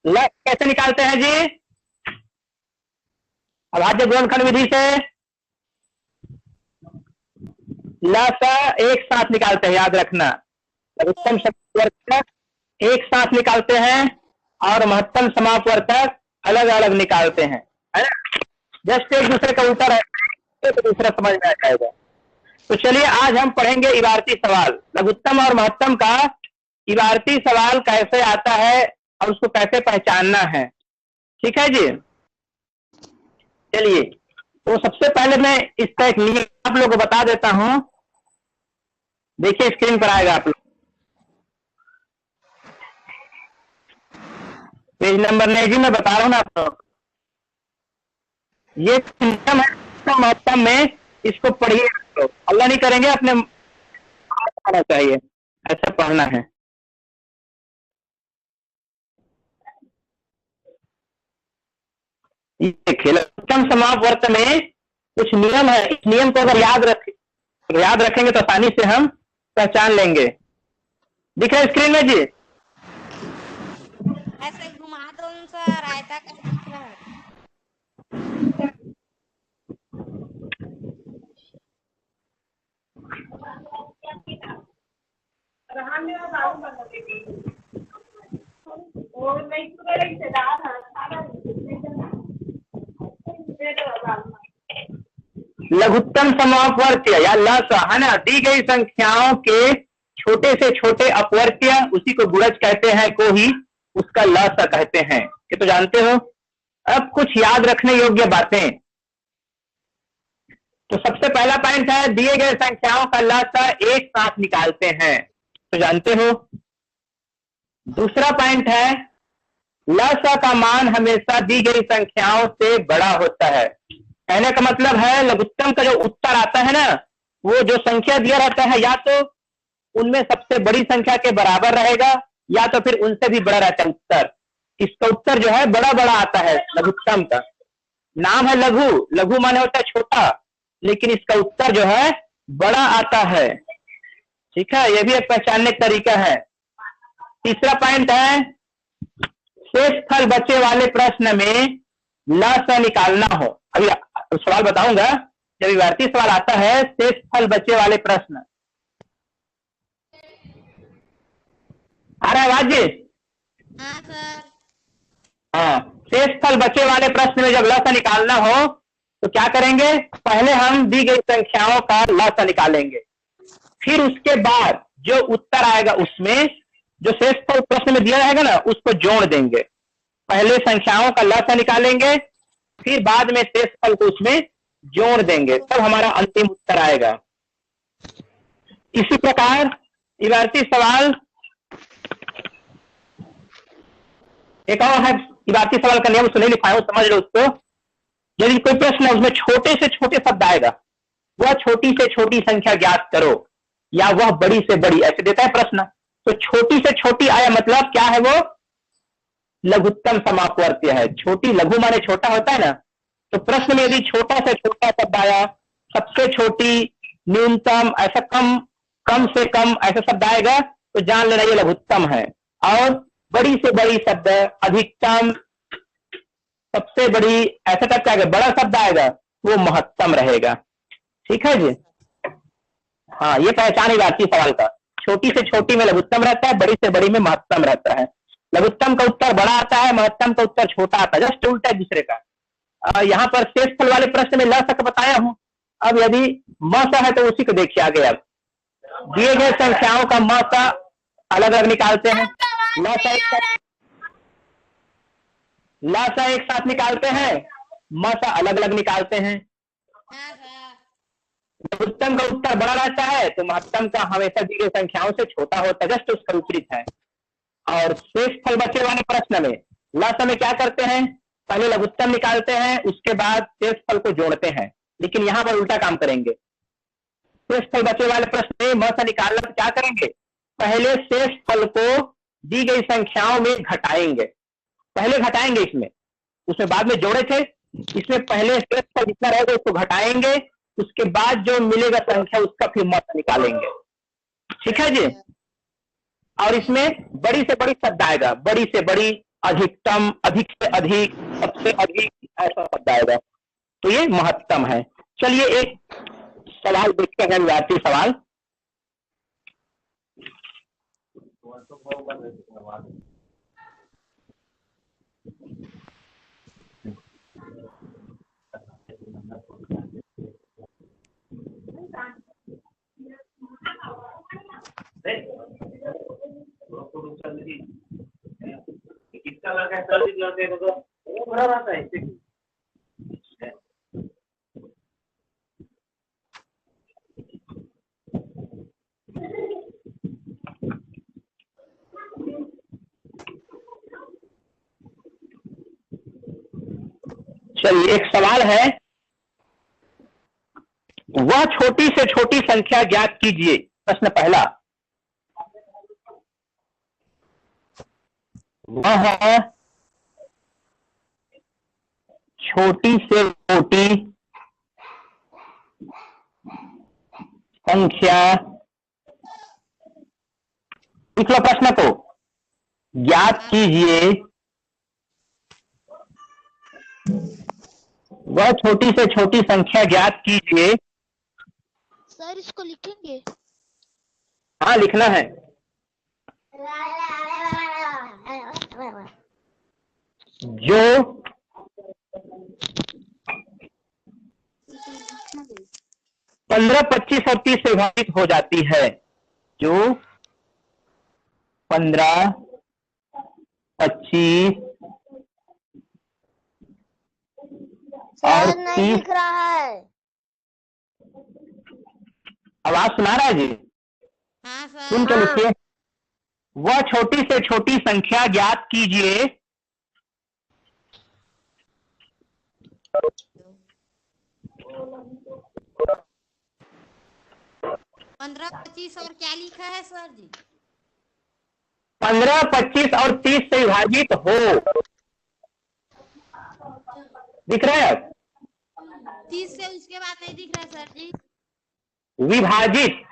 कैसे निकालते हैं जी? अभाज्य गुणनखंड विधि से लसा एक साथ निकालते हैं, याद रखना। लघुत्तम समापवर्तक एक साथ निकालते हैं और महत्तम समापवर्तक अलग अलग निकालते हैं, है ना? जस्ट एक दूसरे का उल्टा रहता है तो दूसरा समझ में आ जाएगा। तो चलिए आज हम पढ़ेंगे इबारती सवाल। लघुत्तम और महत्तम का इबारती सवाल कैसे आता है और उसको कैसे पहचानना है। ठीक है जी। चलिए, तो सबसे पहले मैं इसका एक नियम आप लोगों को बता देता हूं। देखिए स्क्रीन पर आएगा आप लोग, पेज नंबर नहीं जी, मैं बता रहा हूं ना आप लोग। ये नियम है महत्तम में, इसको पढ़िए आप लोग। अल्लाह नहीं करेंगे, अपने आना चाहिए, ऐसा पढ़ना है। देखिए लघुत्तम समापवर्त में कुछ नियम है, इस नियम को अगर याद रखेंगे तो आसानी से हम पहचान लेंगे। दिख रहा है स्क्रीन में जी? ऐसे घुमा दो सर, आयताकार दिख रहा है। लघुत्तम समापवर्त्य या लसा है ना, दी गई संख्याओं के छोटे से छोटे अपवर्त्य, उसी को गुणज कहते हैं, को ही उसका लसा कहते हैं। ये तो जानते हो। अब कुछ याद रखने योग्य बातें। तो सबसे पहला पॉइंट है, दिए गए संख्याओं का लसा एक साथ निकालते हैं, तो जानते हो। दूसरा पॉइंट है, लसा का मान हमेशा दी गई संख्याओं से बड़ा होता है। कहने का मतलब है लघुत्तम का जो उत्तर आता है ना, वो जो संख्या दिया रहता है या तो उनमें सबसे बड़ी संख्या के बराबर रहेगा या तो फिर उनसे भी बड़ा रहता है उत्तर। इसका उत्तर जो है बड़ा बड़ा आता है लघुत्तम का। नाम है लघु, लघु माने होता है छोटा, लेकिन इसका उत्तर जो है बड़ा आता है। ठीक है, यह भी एक पहचानने का तरीका है। तीसरा पॉइंट है, शेषफल बचे वाले प्रश्न में लसा निकालना हो। अभी सवाल बताऊंगा। जब इबारती सवाल आता है, शेषफल बचे वाले प्रश्न, आ रहा है आवाज जी? हाँ सर। हाँ, शेषफल बचे वाले प्रश्न में जब लसा निकालना हो तो क्या करेंगे? पहले हम दी गई संख्याओं का लसा निकालेंगे, फिर उसके बाद जो उत्तर आएगा उसमें जो शेषफल प्रश्न में दिया रहेगा ना, उसको जोड़ देंगे। पहले संख्याओं का लसा निकालेंगे, फिर बाद में शेषफल को उसमें जोड़ देंगे, तब हमारा अंतिम उत्तर आएगा। इसी प्रकार इबारती सवाल एक और है। इबारती सवाल का नियम उसको नहीं लिखा है, समझ लो उसको। यदि कोई प्रश्न है उसमें छोटे से छोटे शब्द आएगा, वह छोटी से छोटी संख्या ज्ञात करो, या वह बड़ी से बड़ी, ऐसे देता है प्रश्न। तो छोटी से छोटी आया मतलब क्या है? वो लघुत्तम समापवर्त्य है। छोटी, लघु माने छोटा होता है ना, तो प्रश्न में यदि छोटा से छोटा शब्द आया, सबसे छोटी, न्यूनतम, ऐसा कम से कम ऐसा शब्द आएगा तो जान लेना ये लघुत्तम है। और बड़ी से बड़ी शब्द, अधिकतम, सबसे बड़ी, ऐसा करके आएगा, बड़ा शब्द आएगा, वो महत्तम रहेगा। ठीक है जी। हाँ, ये पहचान इबारती सवाल का। छोटी से छोटी में लघुत्तम रहता है, बड़ी से बड़ी में महत्तम रहता है। लघुत्तम का उत्तर बड़ा आता है, महत्तम का उत्तर छोटा आता है, जस्ट उल्टा है दूसरे का। यहाँ पर शेषफल वाले प्रश्न में लसा का बताया हूं। अब यदि मसा है तो उसी को देखिए आगे। अब दिए गए संख्याओं का मसा अलग अलग निकालते हैं, लसा एक साथ निकालते हैं, मसा अलग अलग निकालते हैं। हाँ सर। लघुत्तम का उत्तर बड़ा रहता है तो महत्तम का हमेशा दी गई संख्याओं से छोटा होता है, जस्ट उसका विपरीत है। और शेषफल बचे वाले प्रश्न में लसा में क्या करते हैं? पहले लघुत्तम निकालते हैं, उसके बाद शेषफल को जोड़ते हैं, लेकिन यहाँ पर उल्टा काम करेंगे। शेषफल बचे वाले प्रश्न में म से निकालना तो क्या करेंगे, पहले शेषफल को दी गई संख्याओं में घटाएंगे, पहले घटाएंगे इसमें, उसमें बाद में जोड़े थे, इसमें पहले शेषफल जितना रहेगा उसको घटाएंगे, उसके बाद जो मिलेगा संख्या उसका फिर म से निकालेंगे। ठीक है जी। और इसमें बड़ी से बड़ी शब्द आएगा, बड़ी से बड़ी, अधिकतम, अधिक से अधिक, सबसे अधिक, ऐसा शब्द आएगा, तो ये महत्तम है। चलिए एक सवाल देखते हैं, विद्यार्थी सवाल। कितना लगा तो वो भरा रहता है। चलिए एक सवाल है, वह छोटी से छोटी संख्या ज्ञात कीजिए। प्रश्न पहला, वह छोटी से छोटी संख्या, लिख लो प्रश्न को, ज्ञात कीजिए। वह छोटी से छोटी संख्या ज्ञात कीजिए। सर इसको लिखेंगे? हाँ लिखना है। जो 15, 25 और 30 से विभाजित हो जाती है, जो 15, 25 और 30। दिख रहा है। आवाज सुना रहा है जी? हाँ सर। सुन के लिखिए। वह छोटी से छोटी संख्या ज्ञात कीजिए। 15, 25 और क्या लिखा है सर जी? 15, 25 और 30 से विभाजित हो। दिख रहा है? 30 से उसके बाद नहीं दिख रहा है सर जी। विभाजित,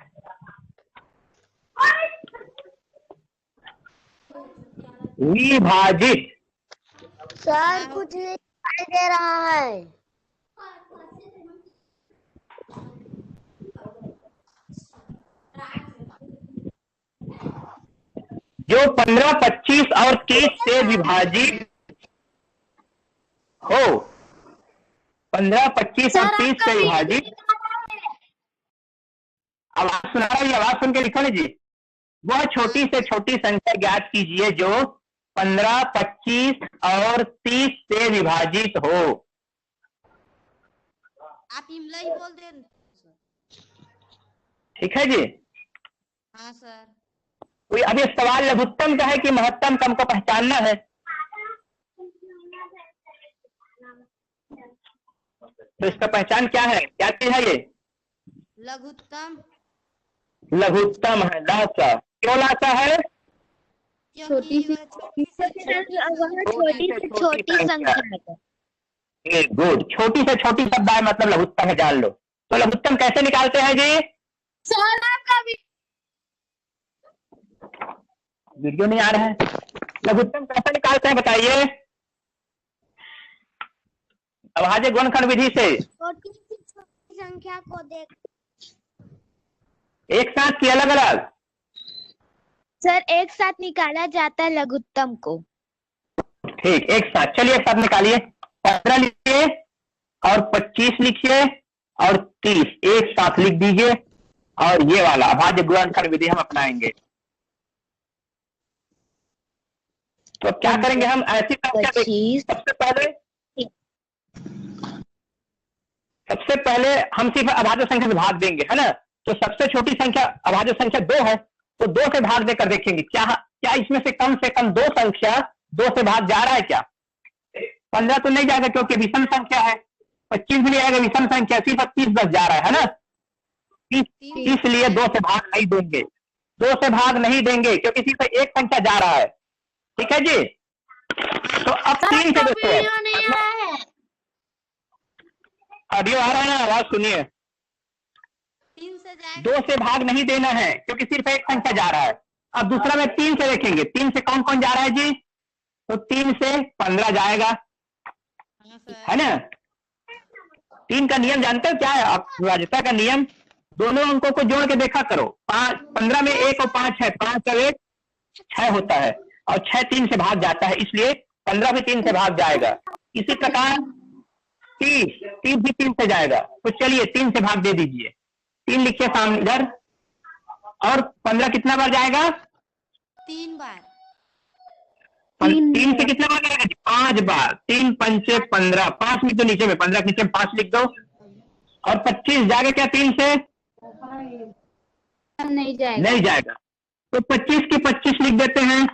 विभाजित। सर कुछ नहीं दिखाई दे रहा है। जो 15, 25 और 30 से विभाजित हो। 15, 25 और 30 से विभाजित। आवाज सुना रहा है? आवाज सुन के लिखो ना जी। वह छोटी से छोटी संख्या ज्ञात कीजिए जो 15, 25 और 30 से विभाजित हो। आप इमला ही बोल दें। ठीक है जी। हाँ सर। कोई अब ये सवाल लघुत्तम का है कि महत्तम का, हमको पहचानना है। तो इसका पहचान क्या है, क्या चीज है ये? लघुत्तम। लघुत्तम है, लासा। क्यों लासा है? छोटी से छोटी संख्या है। गुड। छोटी से छोटी शब्द है मतलब लघुत्तम है, जान लो। तो लघुत्तम कैसे निकालते हैं जी? वीडियो नहीं आ रहा है। लघुत्तम कैसे निकालते हैं बताइए? अभाज्य गुणनखंड विधि से। छोटी से छोटी संख्या को देख। एक साथ की अलग अलग? सर एक साथ निकाला जाता है लघुत्तम को। ठीक, एक साथ। चलिए एक साथ निकालिए। 15 लिखिए और 25 लिखिए और 30 एक साथ लिख दीजिए, और ये वाला अभाज्य गुणनखंड विधि हम अपनाएंगे। तो क्या करेंगे हम? ऐसी संख्या देखिए। सबसे पहले हम सिर्फ अभाज्य संख्या से भाग देंगे, है ना? तो सबसे छोटी संख्या अभाज्य संख्या 2 है, तो 2 से भाग देकर देखेंगे क्या इसमें से कम 2 संख्या 2 से भाग जा रहा है क्या? 15 तो नहीं जाएगा क्योंकि विषम संख्या है। 25 भी नहीं आएगा, विषम संख्या, सिर्फ 30 10 जा रहा है ना, इसलिए 2 से भाग नहीं देंगे, 2 से भाग नहीं देंगे क्योंकि सिर्फ एक संख्या जा रहा है। ठीक है जी। तो अब 3 से देखो, ऑडियो आ रहा है ना, आवाज सुनिए। 3 से जाएगा, 2 से भाग नहीं देना है क्योंकि सिर्फ एक संख्या जा रहा है। अब दूसरा में 3 से देखेंगे, 3 से कौन कौन जा रहा है जी? तो 3 से 15 जाएगा, हाँ सर, है ना। 3 का नियम जानते हो क्या है आप? राजता का नियम, दोनों अंकों को जोड़ के देखा करो। 15 में 1 और 5 है, 5 और 1 6 होता है, और 6 3 से भाग जाता है, इसलिए 15 भी 3 से भाग जाएगा। इसी प्रकार 30 भी 3 से जाएगा। तो चलिए 3 से भाग दे दीजिए, 3 लिखिए सामने इधर, और 15 कितना बार जाएगा? 3 बार। 3 से कितना बार जाएगा? 5 बार। 3 पंचे 15, 5 लिख दो नीचे में, 15 के नीचे में 5 लिख दो, और 25 जाएगा क्या 3 से? नहीं जाएगा, नहीं जाएगा, तो 25 की 25 लिख देते हैं।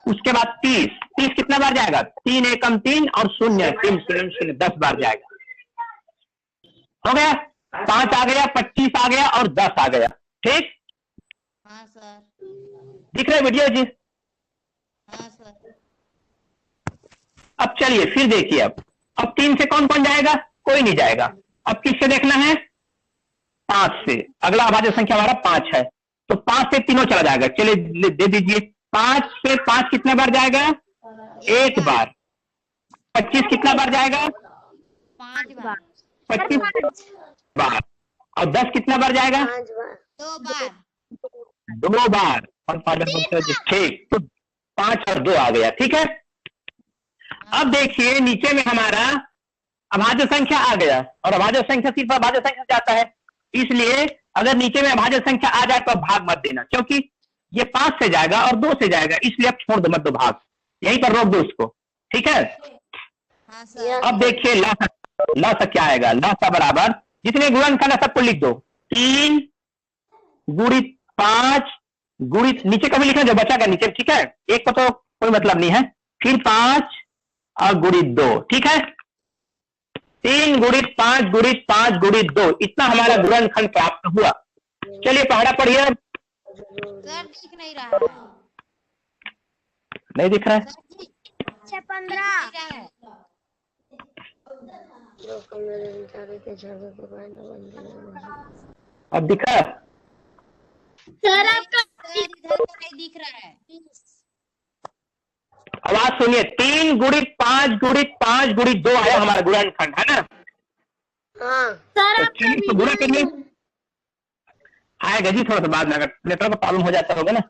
उसके बाद 30 कितना बार जाएगा? 3 एकम 3 और 0 3 0 0 10 बार जाएगा। हो गया, 5 आ गया, 25 आ गया और 10 आ गया। ठीक, हाँ सर, दिख रहा है वीडियो जी? हाँ सर। अब चलिए फिर देखिए, अब 3 से कौन कौन जाएगा? कोई नहीं जाएगा। अब किससे देखना है? 5 से। अगला अभाज्य संख्या हमारा 5 है, तो 5 से तीनों चला जाएगा। चलिए दे दीजिए। 5 से 5 कितना बार जाएगा? 1 बार। 25 कितना बार जाएगा? 5 बार। 25 बार। और 10 कितना बार जाएगा? 2 बार। 2 बार। और 5 ठीक, तो 5 और 2 आ गया। ठीक है, अब देखिए नीचे में हमारा अभाज्य संख्या आ गया, और अभाज्य संख्या सिर्फ अभाज्य संख्या जाता है, इसलिए अगर नीचे में अभाज्य संख्या आ जाए तो भाग मत देना, क्योंकि ये 5 से जाएगा और 2 से जाएगा, इसलिए अब छोड़ दो, मत दो भाग, यहीं पर रोक दो उसको। ठीक है, हाँ सर। अब देखिए लसा क्या आएगा? लसा बराबर, जितने गुणनखंड है सबको लिख दो। 3 गुणित 5 गुणित, नीचे कभी लिखा जो बचा का नीचे, ठीक है, एक को तो कोई मतलब नहीं है, फिर 5 और गुणित 2। ठीक है, 3 गुणित 5 गुणित 5 गुणित 2, इतना हमारा गुणनखंड प्राप्त हुआ। चलिए पहाड़ा पढ़िए। सर दिख नहीं रहा है। नहीं दिख रहा है? 15 अब दिख रहा है? सर आपका सर इधर तो नहीं दिख रहा है। आवाज सुनिए। 3 गुणित 5 गुणित 5 गुणित 2 आया हमारा गुणनखंड, है ना? सर तो चलिए तो गुणा करिए। आएगा जी थोड़ा सा बाद में, अगर नेटवर्क का प्रॉब्लम हो जाता होगा ना।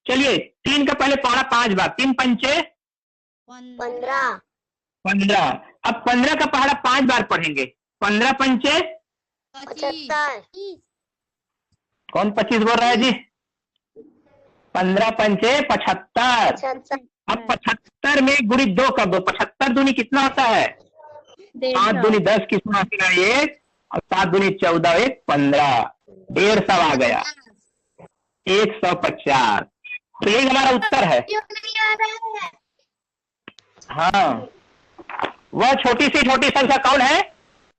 चलिए 3 का पहले पढ़ा 5 बार, 3 पंचे 15। अब 15 का पहाड़ा 5 बार पढ़ेंगे। 15 पंचे 25। कौन 25 बोल रहा है जी? 15 पंचे 75। अब 75 में गुणित 2 कर दो। 75 दूनी कितना होता है? 5 दूनी 10 कितना 1, और 7 दूनी 14 1 15, 150 आ गया, 150। तो यही हमारा उत्तर है। हाँ, वह छोटी सी छोटी संख्या कौन है?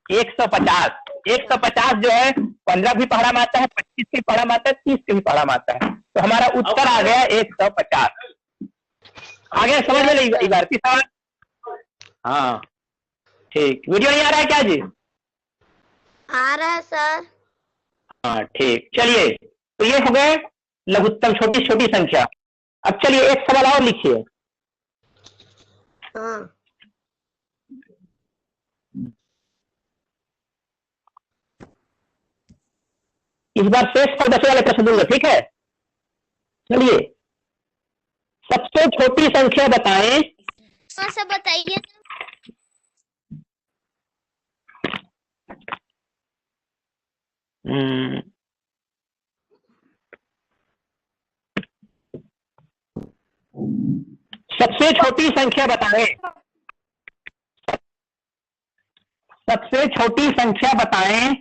150। 150 जो है 15 भी पहाड़ा में आता है, 25 भी पहाड़ा में आता है, 30 के भी पहाड़ा में आता है। तो हमारा उत्तर आ गया 150। आगे समझ में नहीं इबारती सवाल? हाँ ठीक। वीडियो नहीं आ रहा है क्या जी? आ रहा है सर। हाँ ठीक। चलिए तो ये हो गए लघुत्तम छोटी छोटी संख्या। अब चलिए एक सवाल और लिखिए। हाँ इस बार शेष पर 10 वाले प्रश्न दूंगा, ठीक है? चलिए, सबसे छोटी संख्या बताएं। सब बताइए। सबसे छोटी संख्या बताएं। सबसे छोटी संख्या बताएं।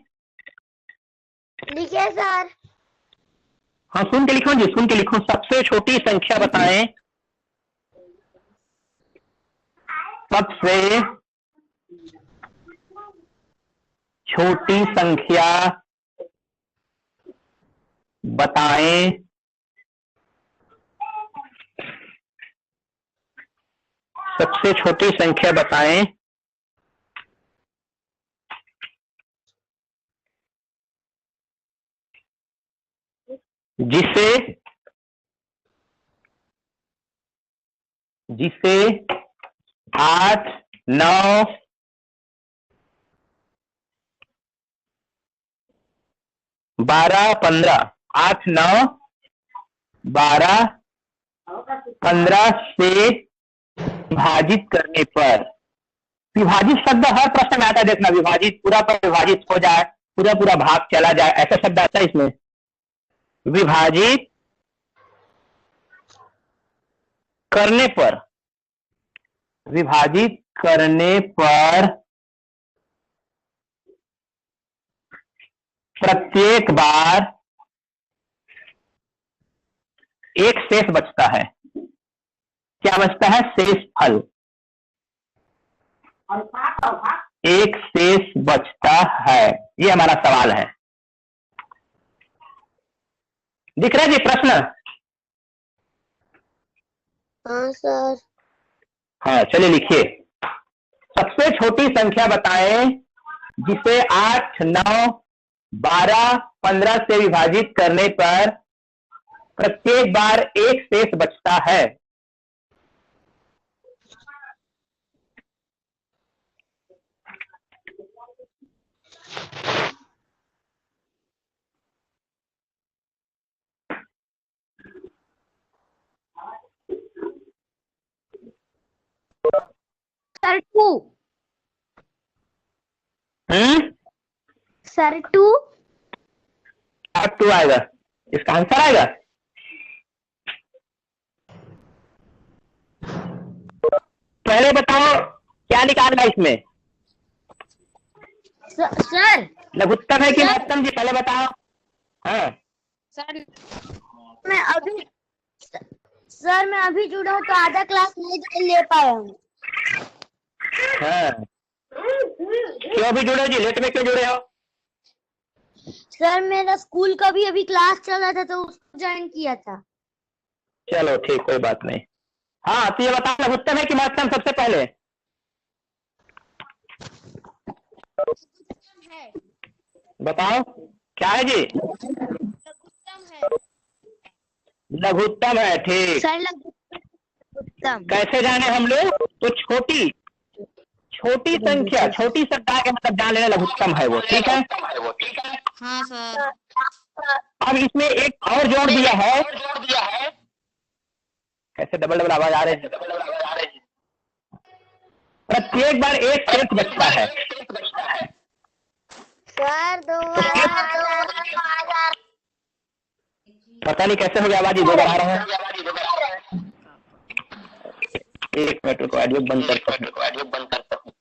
लिखिए सर। हाँ सुन के लिखो जी, सुन के लिखो। सबसे छोटी संख्या बताएं। सबसे छोटी संख्या बताएं सबसे छोटी संख्या बताएं जिसे 8, 9, 12, 15, 8, 9, 12, 15 से विभाजित करने पर, विभाजित शब्द हर प्रश्न में आता है। देखना, विभाजित पूरा पर विभाजित हो जाए, पूरा पूरा भाग चला जाए, ऐसा शब्द आता है इसमें। विभाजित करने पर, विभाजित करने पर प्रत्येक बार एक शेष बचता है। क्या बचता है? शेष फल। एक शेष बचता है, ये हमारा सवाल है। दिख रहा है जी प्रश्न? हाँ सर। हाँ, चलिए लिखिए। सबसे छोटी संख्या बताएं जिसे 8, 9, 12, 15 से विभाजित करने पर प्रत्येक बार एक शेष बचता है। सर 2। सर 2। 2 आएगा, इसका आंसर आएगा। पहले बताओ क्या निकालना इसमें? सर लघुत्तम है कि महत्तम जी? पहले बताओ। हाँ सर, मैं अभी जुड़ा हूँ तो आधा क्लास नहीं ले पाया हूँ। हाँ, क्यों अभी जुड़े हो जी? लेट में क्यों जुड़े हो? सर मेरा स्कूल का भी अभी क्लास चल रहा था तो उसको ज्वाइन किया था। चलो ठीक, कोई बात नहीं। हाँ, तो ये बताओ लघुत्तम है कि महत्तम? सबसे पहले है। बताओ क्या है जी? लघुत्तम है। लघुत्तम है, ठीक। सर लघुत्तम कैसे जाने हम लोग? तो छोटी संख्या, छोटी संख्या के मतलब जान लेना लघुत्तम है वो, ठीक है? हाँ सर। अब इसमें एक और जोड़ दिया है। कैसे डबल डबल आवाज आ रहे हैं? प्रत्येक बार एक शेष बचता है। सर पता नहीं कैसे हो गया, आवाज दो बार आ रहा है। एक मिनट रुको, ऑडियो बंद करता हूँ।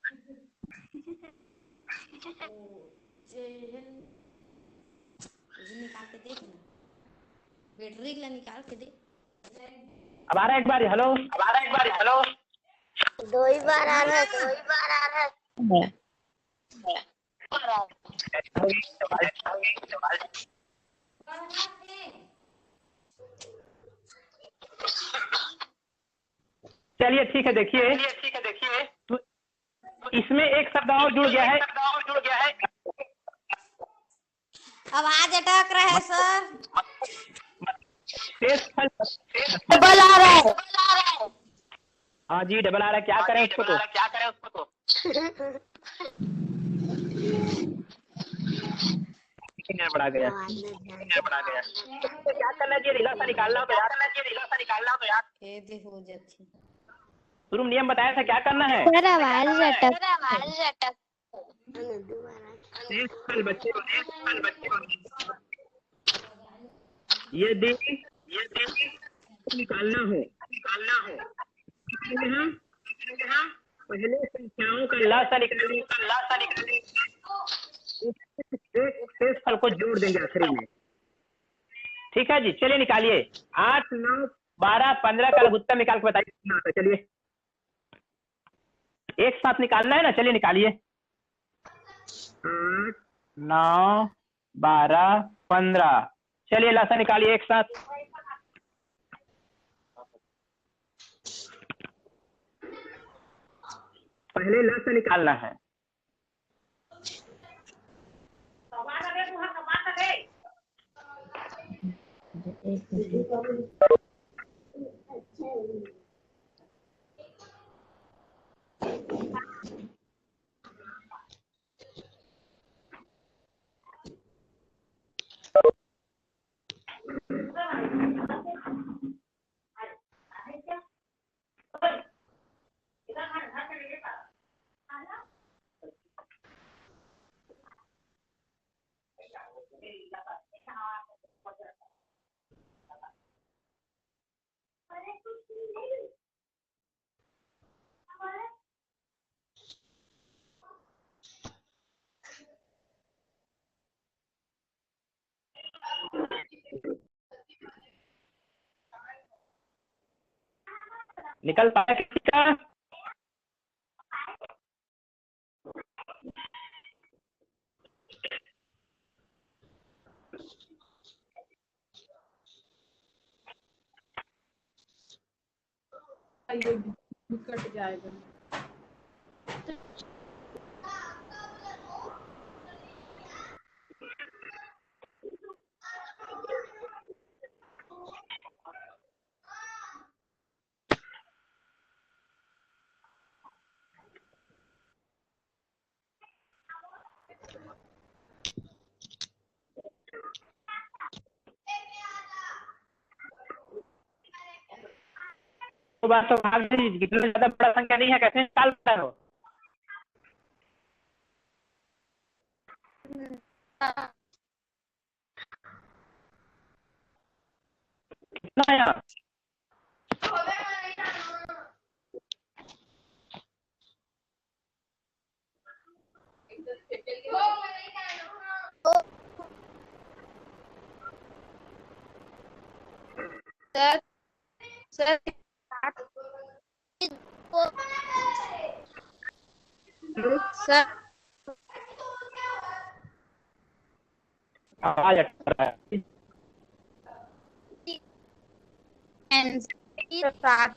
निकाल के देख ना, बैटरी के लिए निकाल के दे। अब आ रहा है एक बार? हेलो, अब आ रहा है एक बार? हेलो, 2 बार आ रहा है। चलिए ठीक है, देखिए तो इसमें एक शब्द और जुड़ गया है। आवाज अटक रहा है सर। शेष फल डबल आ रहा है। हाँ जी, डबल आ रहा है। क्या करें उसको तो? बढ़ा गया। तो क्या करना चाहिए? ढीला सा निकालना हो तो यार। ये देखो जाती। शुरू में नियम बताया था, क्या करना है? सर आवाज अटक। शेष फल बचे यदि निकालना हो पहले संख्याओं का लासा निकालें, शेष फल को जोड़ देंगे आखिरी में। ठीक है जी, चलिए निकालिए। 8, 9, 12, 15 का लघुत्तम निकाल के बताइए। चलिए एक साथ निकालना है ना, चलिए निकालिए। 8, 9, 12, 15। चलिए लसा निकालिए एक साथ। पहले लसा निकालना है। निकल पाया किसी का? कट जाएगा। तो बात तो भाग जी, कितने ज्यादा बड़ा संख्या नहीं है, कैसे निकाल पाए हो? कितना आया? सर सर सर आवाज अटक रहा है। सात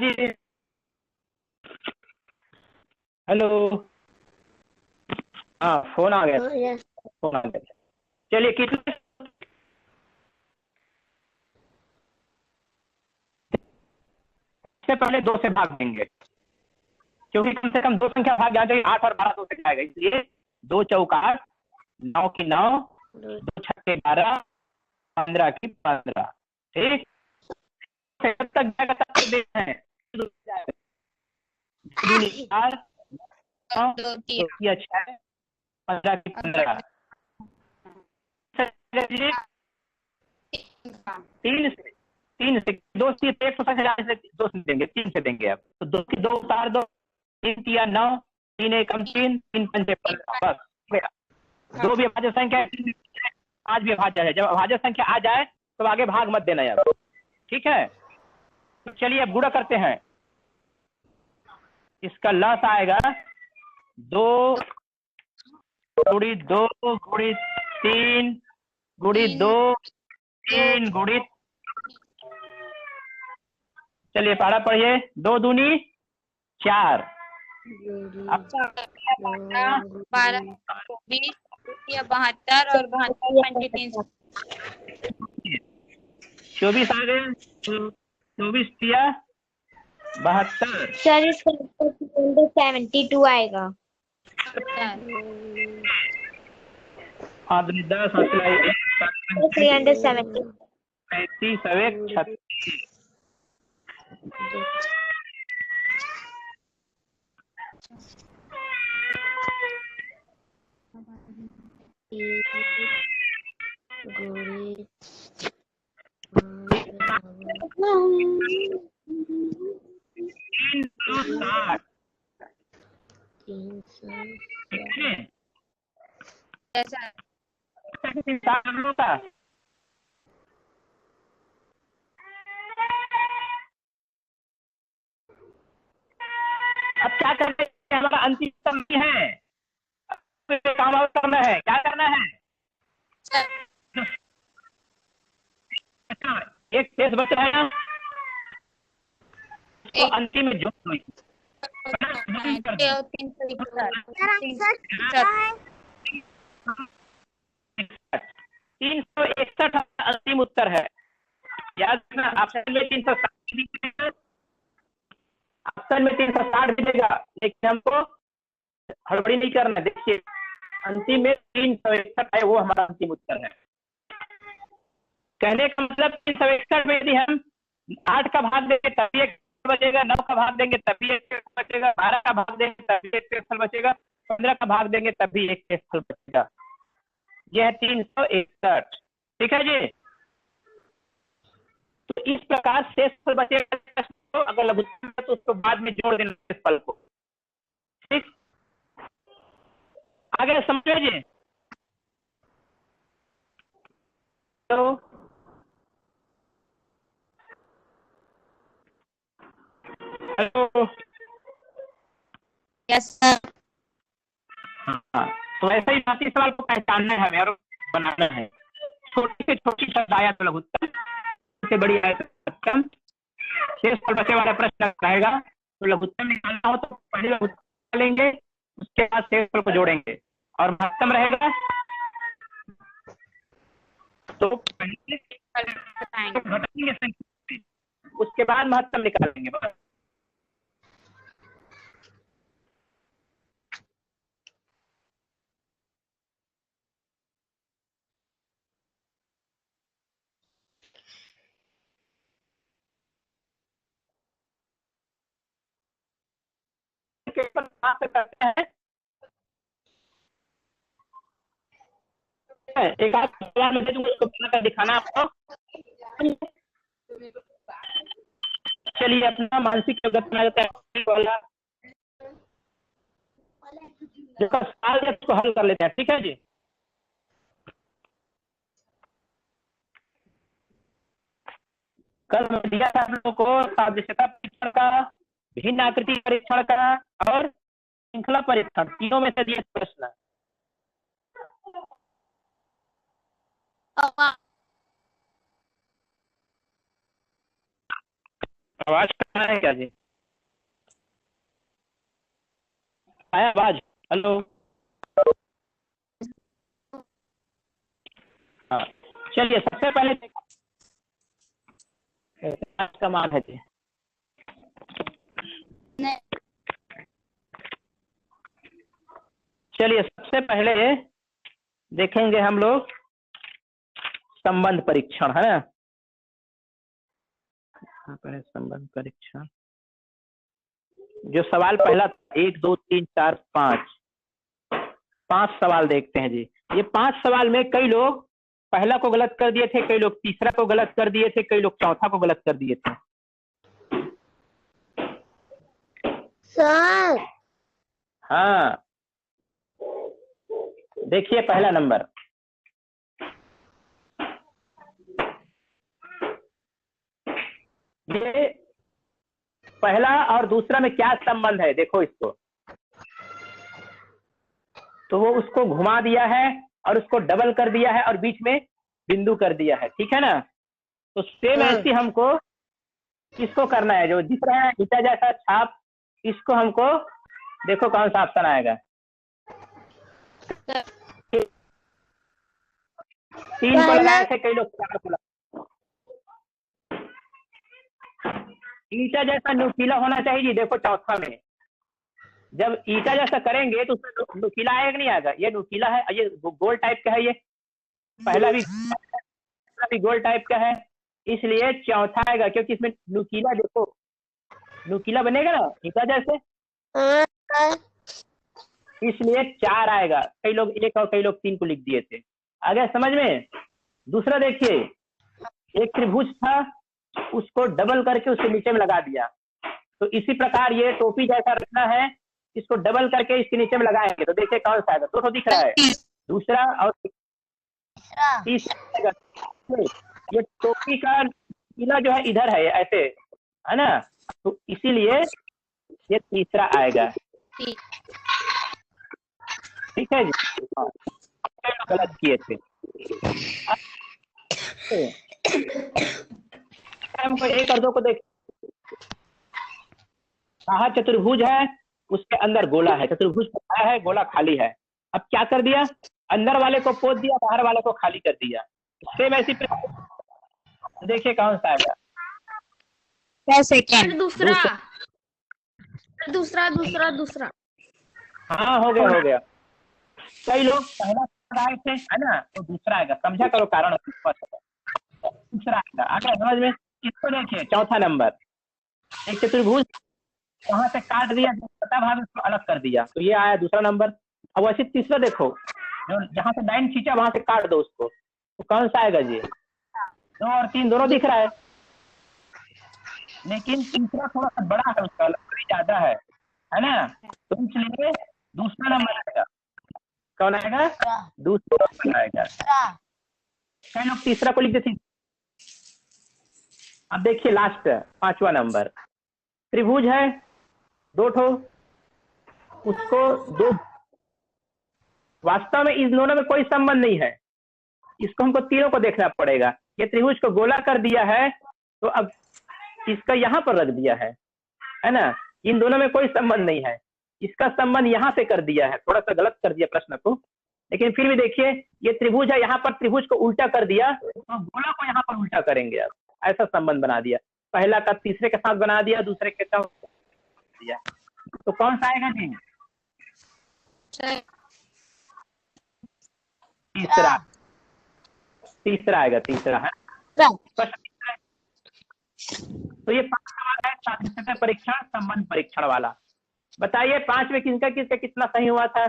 जी हेलो, हाँ फोन आ गया, फोन आ गया। चलिए कितने से पहले 2 से भाग देंगे, क्योंकि कम से कम 2 संख्या भाग जाएगी, 8 और 12 2 से जाएगा, इसलिए 2 चौका 9 की 9, 2 छक्के 12, 15 की 15। ठीक तक जाएगा तक देते हैं। 4 9 2 6 15 की 15। 3 से 2 से 1 2 से देंगे, 3 से देंगे। अब तो 2 की 2 उतार दो, 3 तिया 9, 3 एकम 3, 3 पंचे 15, बस। जो भी अभाज्य संख्या है 5 भी अभाज्य है। जब अभाज्य संख्या आ जाए तो आगे भाग मत देना यार, ठीक है। तो चलिए अब गुणा करते हैं। इसका लस आएगा 2 गुणित 2 गुणित 3 गुणित 2 3 गुणित, चलिए पढ़ा पढ़िए। 2 दूनी 4, 12, 20, 72 और 72 पंचे 300, 24 आ गए। 24 तिया 72, सर इसका 72 आएगा। 5 दूनी 10, 8 तिया 370। 35 और 1 36। अब क्या करते हैं, हमारा अंतिम समय है, काम और करना है। क्या करना है? अच्छा, एक शेष बच रहा है ना, तो अंतिम में जोड़ दो। 361 अंतिम उत्तर है। याद रखना, ऑप्शन में 360 ऑप्शन में 360 मिलेगा, लेकिन हमको हड़बड़ी नहीं करना। देखिए अंतिम में 361 है, वो हमारा अंतिम उत्तर है। कहने का मतलब 361 में यदि हम 8 का भाग देंगे तभी 1 बचेगा, 9 का भाग देंगे तभी 1 बचेगा, 12 का भाग देंगे तभी 1 बचेगा, 15 का भाग देंगे तभी 1 बचेगा। यह है 361, ठीक है जी। तो इस प्रकार शेष फल बचेगा, तो अगर लघुत्तम है तो उसको बाद में जोड़ देना शेष फल को, ठीक। आगे समझे जी। तो हेलो, यस सर। हाँ, तो ऐसे ही बाकी सवाल को पहचानना है और बनाना है। छोटी से छोटी शब्द आया तो लघुत्तम, से बड़ी आया तो लघुत्तम। शेष फल बचे वाला प्रश्न रहेगा, तो लघुत्तम निकालना हो तो पहले लघुत्तम लेंगे, उसके बाद शेष फल को जोड़ेंगे, और महत्तम रहेगा तो पहले घटाएंगे संख्या, उसके बाद महत्तम निकालेंगे। बस करते हैं। एक आध सवाल मुझे उसको बनाकर दिखाना आपको। चलिए अपना मानसिक जगत बना देता है वाला, जो सवाल है उसको हल कर लेते हैं, ठीक है जी। कल दिया था हम लोग को सादृश्यता परीक्षण का, भिन्न आकृति परीक्षण का और श्रृंखला परीक्षण, तीनों में से दिए प्रश्न। आवाज करना है क्या जी? आया आवाज? हेलो, हाँ चलिए सबसे पहले का मान है जी। चलिए सबसे पहले देखेंगे हम लोग संबंध परीक्षण, है ना। संबंध परीक्षण, जो सवाल पहला 1 2 3 4 5 सवाल देखते हैं जी। ये 5 सवाल में कई लोग पहला को गलत कर दिए थे, कई लोग तीसरा को गलत कर दिए थे, कई लोग चौथा को गलत कर दिए थे। सर हाँ, देखिए पहला नंबर। ये पहला और दूसरा में क्या संबंध है, देखो इसको। तो वो उसको घुमा दिया है और उसको डबल कर दिया है और बीच में बिंदु कर दिया है, ठीक है ना। तो सेम ऐसी हमको इसको करना है, जो दिख रहा है ईटा जैसा छाप, इसको हमको देखो कौन सा ऑप्शन आएगा। 3 को लगाए थे कई लोग, 4 को लगाए। ईटा जैसा नुकीला होना चाहिए जी। देखो चौथा में जब ईटा जैसा करेंगे तो उसमें नुकीला आएगा नहीं आएगा। ये नुकीला है, ये गोल टाइप का है, ये पहला भी गोल टाइप का है, इसलिए चौथा आएगा, क्योंकि इसमें नुकीला, देखो नुकीला बनेगा ना ईटा जैसे, इसलिए 4 आएगा। कई लोग 1 और कई लोग 3 को लिख दिए थे। आ गया समझ में। दूसरा देखिए, एक त्रिभुज था, उसको डबल करके उसके नीचे में लगा दिया। तो इसी प्रकार ये टोपी जैसा रखना है, इसको डबल करके इसके नीचे में लगाएंगे तो देखिए कौन सा आएगा। तो दिख रहा है, दूसरा और तीसरा। ये टोपी का नीला जो है इधर है, ऐसे है ना, तो इसीलिए ये तीसरा आएगा। ठीक है जी, गलत किए थे। हमको 1 और 2 को देख, कहा चतुर्भुज है, उसके अंदर गोला है, चतुर्भुज है, गोला खाली है। अब क्या कर दिया, अंदर वाले को पोत दिया, बाहर वाले को खाली कर दिया। सेम ऐसी देखिए कौन सा आएगा। दूसरा हाँ हो गया। कई लोग पहला आए थे है ना, तो दूसरा आएगा, समझा करो कारण। दूसरा आएगा, आगे समझ में। इसको देखिए चौथा नंबर, एक चतुर्भुज वहां से काट दिया, छोटा भाग उसको अलग कर दिया, तो ये आया दूसरा नंबर। अब वैसे तीसरा देखो, जो जहां से लाइन खींचा वहां से काट दो उसको, तो कौन सा आएगा जी। 2 और 3 दोनों दिख रहा है, लेकिन तीसरा थोड़ा सा बड़ा है, उसका ज्यादा है ना, तो इसलिए दूसरा नंबर आएगा। कौन आएगा, दूसरा नंबर आएगा। कई लोग तीसरा को लिख देते। अब देखिए लास्ट 5वां नंबर, त्रिभुज है 2 ठो, उसको 2, वास्तव में इस दोनों में कोई संबंध नहीं है, इसको हमको तीनों को देखना पड़ेगा। ये त्रिभुज को गोला कर दिया है, तो अब इसका यहाँ पर रख दिया है ना, इन दोनों में कोई संबंध नहीं है, इसका संबंध यहाँ से कर दिया है। थोड़ा सा गलत कर दिया प्रश्न को, लेकिन फिर भी देखिए ये त्रिभुज है, यहाँ पर त्रिभुज को उल्टा कर दिया, तो गोला को यहाँ पर उल्टा करेंगे। अब ऐसा संबंध बना दिया, पहला का तीसरे के साथ बना दिया, दूसरे के साथ दिया, तो कौन सा आएगा जी, तीसरा आएगा, तीसरा है। तो ये 5 सवाल है सादृश्यता परीक्षण, संबंध परीक्षण वाला। बताइए 5 में किसका किसका कितना सही हुआ था।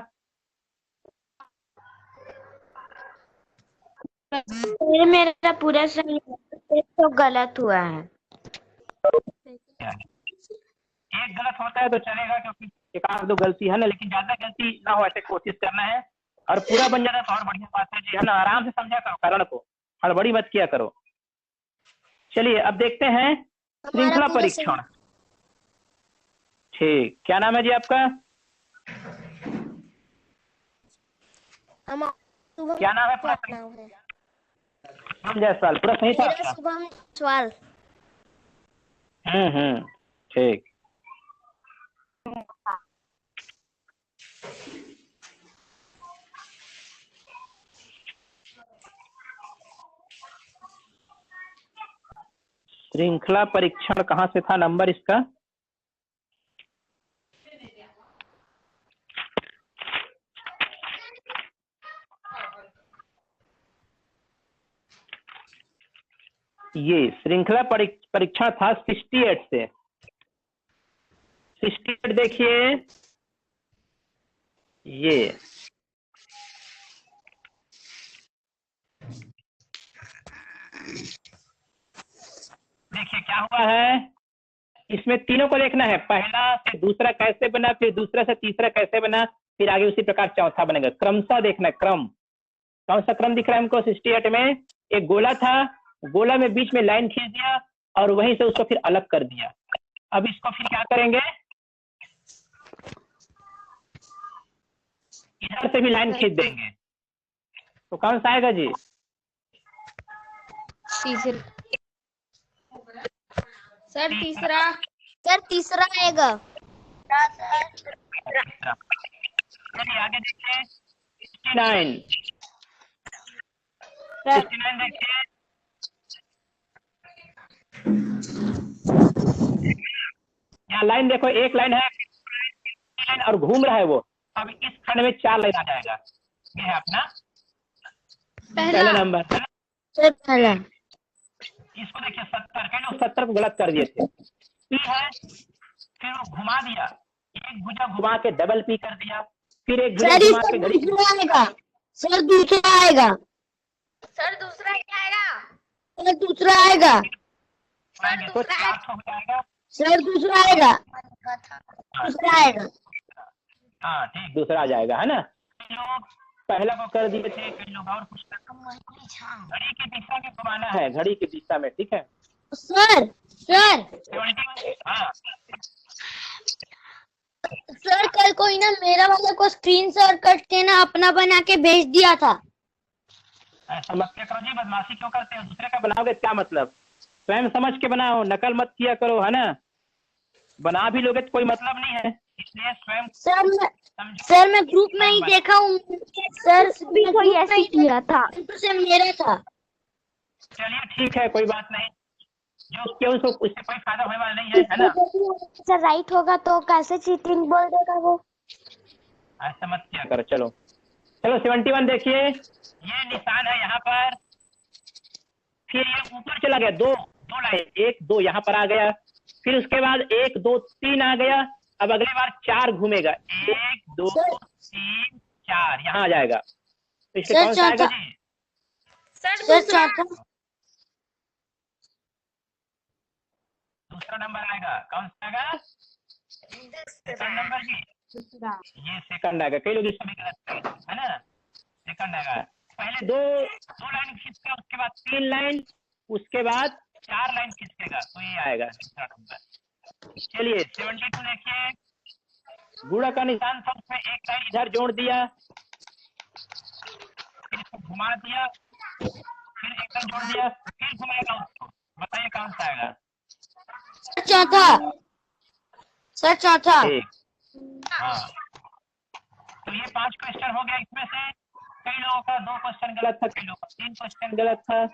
मेरा पूरा सही तो गलत हुआ है। एक गलत होता है तो चलेगा, क्योंकि 1-2 गलती है ना, लेकिन ज्यादा गलती ना हो ऐसे कोशिश करना है, और पूरा बन जाता तो और बढ़िया बात है जी, है ना। आराम से समझा करो, कारण को हड़बड़ी मत किया करो। चलिए अब देखते हैं श्रृंखला परीक्षण। ठीक, क्या नाम है जी आपका, क्या नाम है पूरा, जायसवाल, पूरा सही था आपका। शुभम जायसवाल। ठीक। श्रृंखला परीक्षण कहाँ से था नंबर इसका, ये श्रृंखला परीक्षण था 68 से। 68 देखिए, ये देखिए क्या हुआ है, इसमें तीनों को देखना है, पहला से दूसरा कैसे बना, फिर दूसरा से तीसरा कैसे बना, फिर आगे उसी प्रकार चौथा बनेगा। क्रमशः देखना, क्रम कौन सा क्रम दिख रहा है हमको। 68 में एक गोला था, गोला में बीच में लाइन खींच दिया और वहीं से उसको फिर अलग कर दिया। अब इसको फिर क्या करेंगे, इधर से भी लाइन खींच देंगे, तो कौन सा आएगा जी? सर तीसरा। सर तीसरा आएगा। चलिए आगे देखिए 69 देखिए, यहाँ लाइन देखो, एक लाइन है और घूम रहा है वो। अब इस खंड में 4 लाइन आ जाएगा। ये है अपना पहला नंबर, है ना? सर पहला। इसको देखिए 70, कई लोग 70 को गलत कर दिए थे। पी है, फिर वो घुमा दिया, एक भुजा घुमा के डबल पी कर दिया, फिर एक भुजा घुमा के घड़ी। आएगा सर, दूसरा आएगा। सर दूसरा क्या आएगा? सर दूसरा आएगा। तो 4 हो जाएगा। सर दूसरा आएगा। दूसरा आएगा। हाँ ठीक, दूसरा आ जाएगा, है ना। कई लोग पहला को कर दिए थे, कई लोग और कुछ घड़ी की दिशा में घुमाना है, घड़ी की दिशा में, ठीक है सर। सर हाँ सर कल कोई ना मेरा वाला को स्क्रीन शॉट करके ना अपना बना के भेज दिया था। ऐसा मत क्या करो जी, बदमाशी क्यों करते हो? दूसरे का बनाओगे क्या मतलब? स्वयं समझ के बनाओ, नकल मत किया करो, है ना। बना भी लोगे तो कोई मतलब नहीं है, इसलिए स्वयं सर मैं ग्रुप में ही देखा हूँ सर, भी कोई ऐसे किया था, से मेरा था। चलिए ठीक है, कोई बात नहीं, जो क्यों उसको उससे कोई फायदा होने वाला नहीं है ना। सर राइट होगा तो कैसे चीटिंग बोल देगा वो? ऐसा मत किया करो। चलो 71 देखिए, ये निशान है यहाँ पर, फिर ये ऊपर चला गया, दो लाइन, 1 2 यहाँ पर आ गया, फिर उसके बाद 1 2 3 आ गया। अब अगली बार 4 घूमेगा, 1 2 3 4 यहाँ आ जाएगा। तो इससे कौन सा आएगा जी? सर चौथा। दूसरा नंबर आएगा, कौन सा आएगा? सेकंड नंबर जी, ये सेकंड आएगा। कई लोग इसको भी गलत करते हैं, है ना। सेकंड आएगा, पहले दो लाइन खींचेगा, उसके बाद 3 लाइन, उसके बाद 4 लाइन खींचेगा, तो ये आएगा दूसरा नंबर। चलिए 72 देखिए, गुणा का निशान था, उसमें एक लाइन इधर जोड़ दिया, फिर इसको घुमा दिया, फिर एक लाइन जोड़ दिया, फिर घुमाएगा उसको। बताइए कौन सा आएगा? चौथा। सर चौथा। हाँ, तो ये 5 क्वेश्चन हो गया। इसमें से कई लोगों का 2 क्वेश्चन गलत था, कई लोगों का 3 क्वेश्चन गलत था,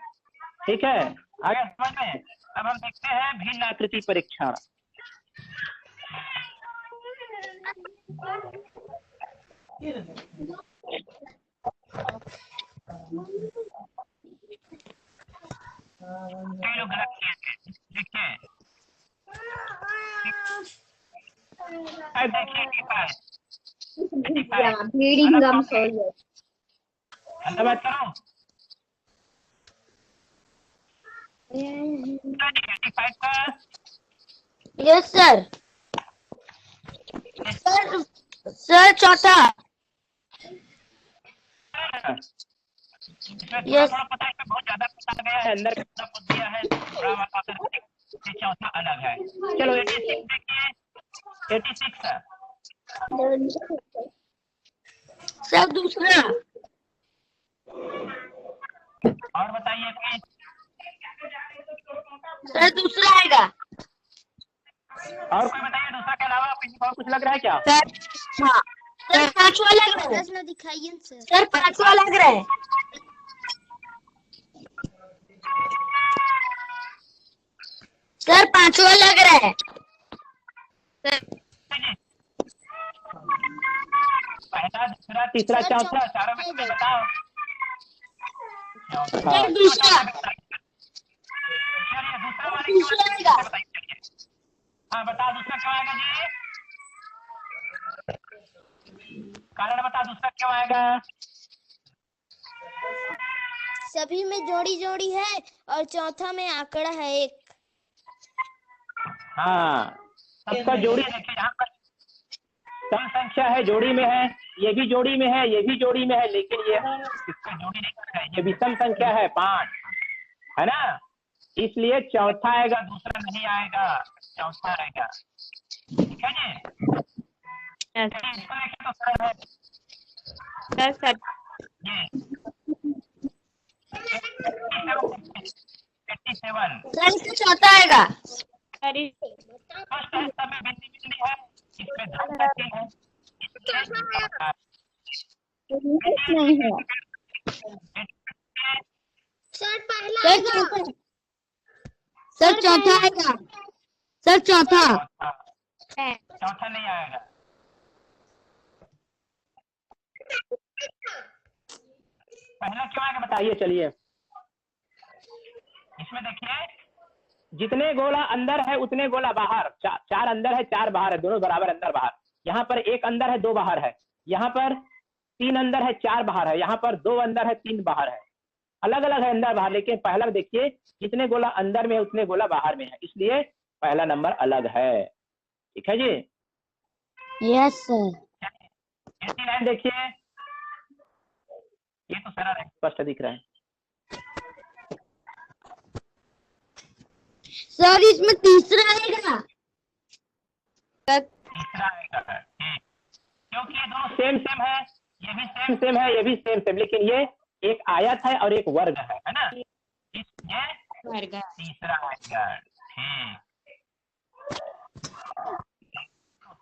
ठीक है। आगे समझ में। अब हम देखते हैं भिन्न आकृति परीक्षण। कई लोग गलत किए थे, देखिए धन्यवाद करो। 85 का यस सर। सर चौथा। यस, पता है बहुत ज्यादा पता गया है, अंदर कितना पद दिया है, थोड़ा वापस से चौथा अलग है। चलो 86 देखिए, 86 सर दूसरा। और बताइए कोई? सर दूसरा आएगा। और कोई बताइए, दूसरा के अलावा और कुछ लग रहा है क्या? हाँ सर पांचवा लग रहा है। दिखाइए सर, पांचवा लग रहा है। सर पांचवा लग रहा है। पहला दूसरा तीसरा चौथा, चारों में तुम्हें बताओ। सर दूसरा। चलिए दूसरा वाले दूसरा आएगा। हाँ बताओ, दूसरा क्यों आएगा जी? कारण बता, दूसरा क्यों आएगा? सभी में जोड़ी जोड़ी है और चौथा में आंकड़ा है 1। हाँ, सबका जोड़ी देखिए, यहाँ पर सम संख्या है, जोड़ी में है, ये भी जोड़ी में है, ये भी जोड़ी में है, लेकिन ये इसका जोड़ी नहीं है, ये विषम संख्या है 5, है ना। इसलिए चौथा आएगा, दूसरा नहीं आएगा, चौथा आएगा। ठीक है जी। इसको देखिए तो सर है ये 87। सर इसका चौथा आएगा। फर्स्ट है, सब में बिंदी बिंदी है, इसमें धन का चिन्ह है, नहीं है सर पहला सर आएगा। चौथा, सर चौथा आएगा, सर चौथा। चौथा नहीं आएगा। पहला क्यों आएगा बताइए, चलिए। इसमें देखिए, जितने गोला अंदर है उतने गोला बाहर, चार अंदर है 4 बाहर है, दोनों बराबर अंदर बाहर। यहाँ पर 1 अंदर है 2 बाहर है, यहाँ पर 3 अंदर है 4 बाहर है, यहाँ पर 2 अंदर है 3 बाहर है, अलग अलग है अंदर बाहर। लेकिन पहला देखिए, जितने गोला अंदर में है उतने गोला बाहर में है, इसलिए पहला नंबर अलग है। ठीक है जी। Yes sir. ऐसी लाइन देखिए, ये तो सारा स्पष्ट दिख रहा है। सर इसमें तीसरा आएगा। तीसरा आएगा, ठीक, क्योंकि ये दोनों सेम सेम है, ये भी सेम सेम है, ये भी सेम सेम, लेकिन ये एक आयत है और एक वर्ग है ना। ये तीसरा आएगा। ठीक,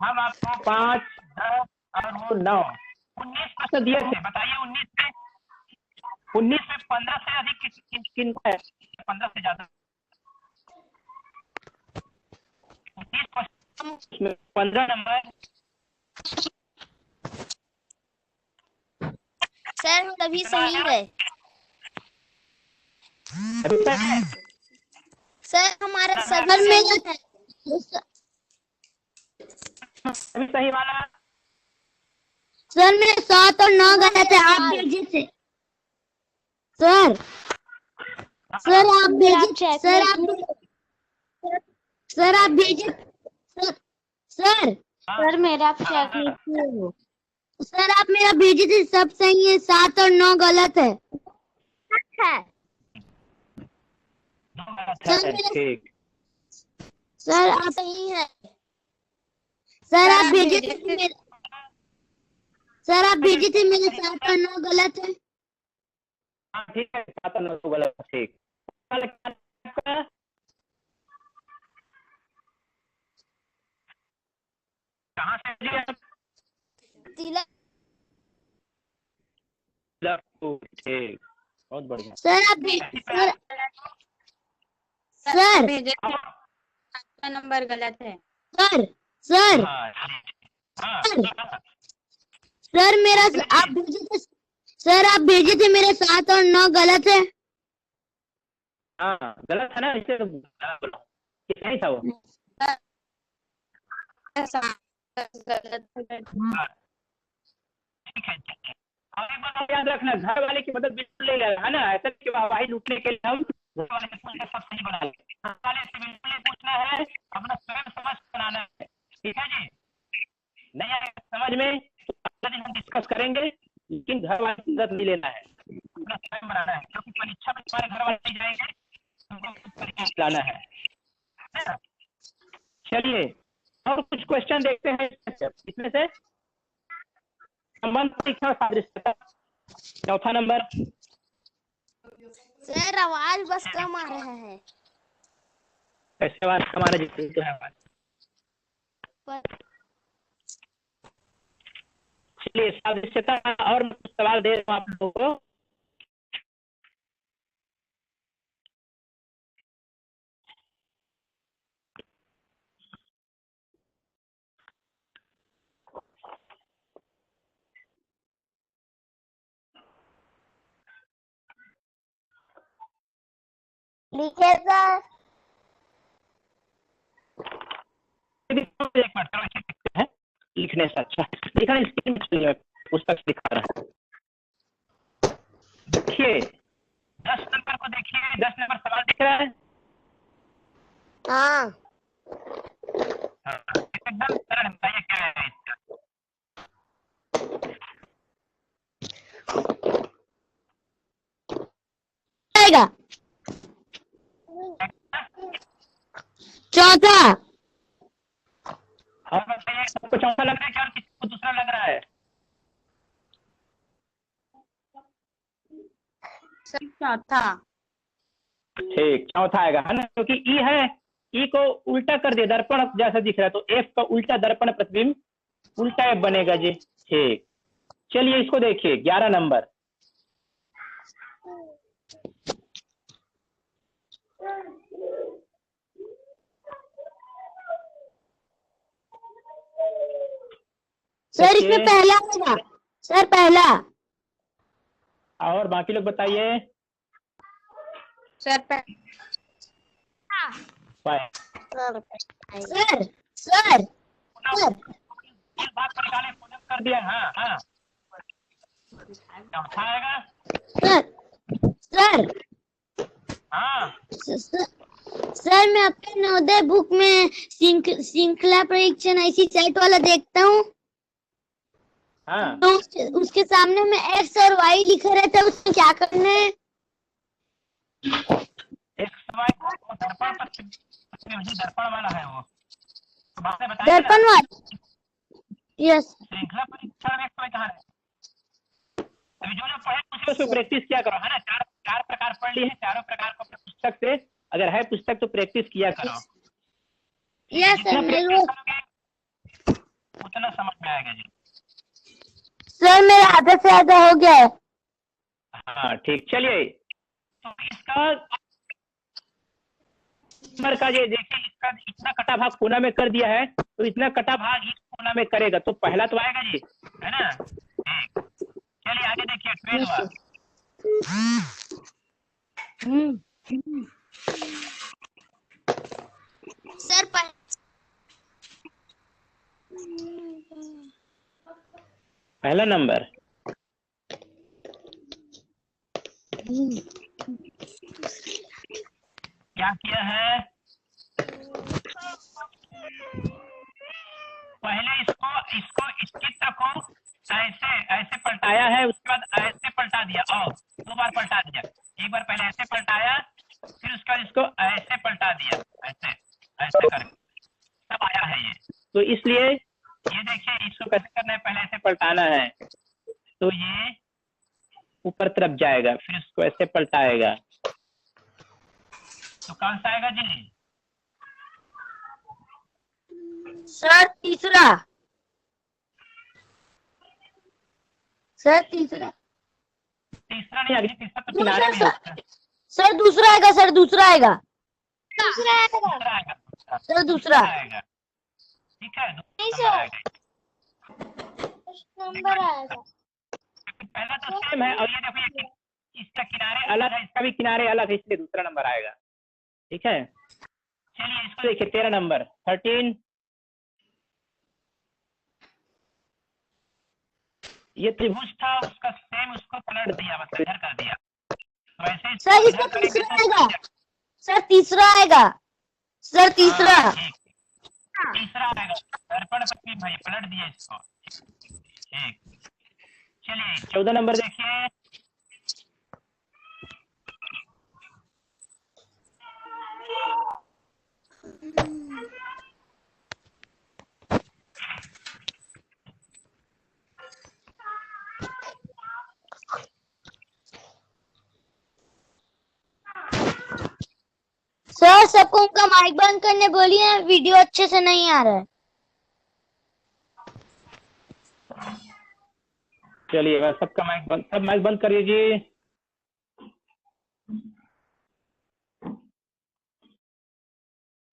हम आपको 5, 10 और वो 9, 19 प्रश्न दिए थे। बताइए 19 में 15 से अधिक किन का है? 15 से ज्यादा 19 प्रश्न, 15 नंबर। सर तभी सही है। अभी तक है? सर हमारा सभी सर सही मेरा है। अभी सही वाला। सर मेरे 7 और 9 गलत है, आप भेजिए से। सर आप भेजिए, सर आप भेजिए, सर मेरा आप चेक कीजिए। सर आप मेरा भेजिए थे, सब सही है, 7 और 9 गलत है। सर मेरा, ठीक, सर आप सही है। सर आप भेजे थे मेरे, सर आप भेजे थे मेरे 7 और 9 गलत है। हाँ ठीक है, 7 और 9 गलत, ठीक। कहाँ से जी आप? तिलक। ठीक, बहुत बढ़िया। सर आप सर नंबर गलत है। सर मेरा आप भेजे थे, सर आप भेजे थे मेरे 7 और 9 गलत है। हाँ गलत है ना, इससे नहीं था वो। ठीक है, और एक बात याद रखना, घर वाले की मदद बिल्कुल ले लेना, है ना। ऐसा कि वाही लूटने के लिए हम घर वाले से पूछ के सब सही बना लें। घर वाले से बिल्कुल नहीं पूछना है, अपना स्वयं समझ बनाना है। ठीक है जी। नहीं आएगा समझ में तो अगले दिन हम डिस्कस करेंगे, लेकिन घर वाले की मदद नहीं लेना है, अपना स्वयं बनाना है, क्योंकि परीक्षा में तुम्हारे घर वाले नहीं जाएंगे, तुमको परीक्षा लाना है ना। चलिए और कुछ क्वेश्चन देखते हैं इसमें से। संबंध परीक्षा सादृश्यता, चौथा नंबर। सर आवाज बस कम आ रहा है। कैसे आवाज हमारा जितने है आवाज। चलिए सादृश्यता और कुछ सवाल दे रहा हूँ आप लोगों को। लिखे सर। एक मिनट है, लिखने से अच्छा लिखा स्क्रीन पुस्तक दिखा रहा है। देखिए 10 नंबर को देखिए, 10 नंबर सवाल दिख रहा है। हाँ आएगा? चौथा। और बताइए, सबको चौथा लग रहा है क्या और किसी को दूसरा लग रहा है? चौथा। ठीक, चौथा आएगा है ना, क्योंकि ई है, ई को उल्टा कर दिया, दर्पण जैसा दिख रहा है, तो एफ का उल्टा दर्पण प्रतिबिंब उल्टा एफ बनेगा जी। ठीक, चलिए इसको देखिए 11 नंबर। सर इसमें पहला आएगा, सर पहला। और बाकी लोग बताइए। सर सर सर भाग पर निकाले, पूजन कर दिया। हाँ हाँ, चौथा आएगा। सर हाँ सर मैं अपने नवोदय बुक में श्रृंखला परीक्षण ऐसी चैट वाला देखता हूँ, हाँ, तो उसके सामने में एक्स और वाई लिखा रहता है, उसमें क्या करना है? दर्पण वाला है वो, दर्पण वाला। यस। श्रृंखला परीक्षण में कहाँ है? अभी जो पढ़े उसे उसको प्रैक्टिस किया करो, है ना। चार प्रकार पढ़ लिए हैं, चारों प्रकार को अपने पुस्तक से, अगर है पुस्तक तो प्रैक्टिस किया करो। यस सर, मेरे उतना समझ में आएगा जी। सर मेरा आधा से आधा हो गया है। हाँ ठीक, चलिए तो इसका नंबर का ये देखिए, इसका इतना कटा भाग कोना में कर दिया है, तो इतना कटा भाग इस कोना में करेगा, तो पहला तो आएगा जी, है ना। ठीक, चलिए आगे देखिए 12वां। सर पहला नंबर क्या किया है? पहले इसको इस चित्र को ऐसे पलटाया है, उसके बाद ऐसे पलटा दिया, और 2 बार पलटा दिया। एक बार पहले ऐसे पलटाया, फिर उसके बाद इसको ऐसे पलटा दिया, ऐसे ऐसे करके तब आया है ये। तो इसलिए ये देखिए, इसको कैसे करना है, पहले ऐसे पलटाना है, तो ये ऊपर तरफ जाएगा, फिर इसको ऐसे पलटाएगा, तो कौन सा आएगा जी? सर तीसरा। सर तीसरा नहीं आगे, तीसरा तो किनारे में है। सर दूसरा आएगा, सर दूसरा आएगा, दूसरा आएगा सर दूसरा आएगा। ठीक है, दूसरा आएगा। नंबर आएगा। पहला तो सेम है, और ये देखो, ये इसका किनारे अलग है, इसका भी किनारे अलग है, इसलिए दूसरा नंबर आएगा। ठीक है, चलिए इसको देखिए 13 नंबर 13। ये त्रिभुज था, उसका सेम उसको पलट दिया, मतलब इधर कर दिया, तो ऐसे सर इसका तीसरा आएगा, सर तीसरा आएगा, सर तीसरा। तीसरा आएगा, दर्पण प्रतिबिंब भाई पलट दिया इसको। ठीक, चलिए 14 नंबर देखिए। सर सबको उनका माइक बंद करने बोलिए, वीडियो अच्छे से नहीं आ रहा है। चलिए सबका माइक बंद, सब माइक बंद करिए जी।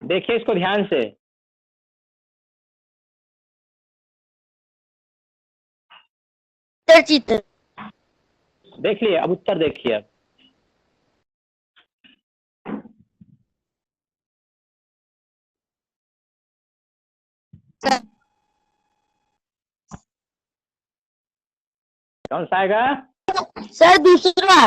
देखिए इसको ध्यान से। चित्र देख लिए, अब उत्तर देखिए। अब कौन सा आएगा? सर दूसरा।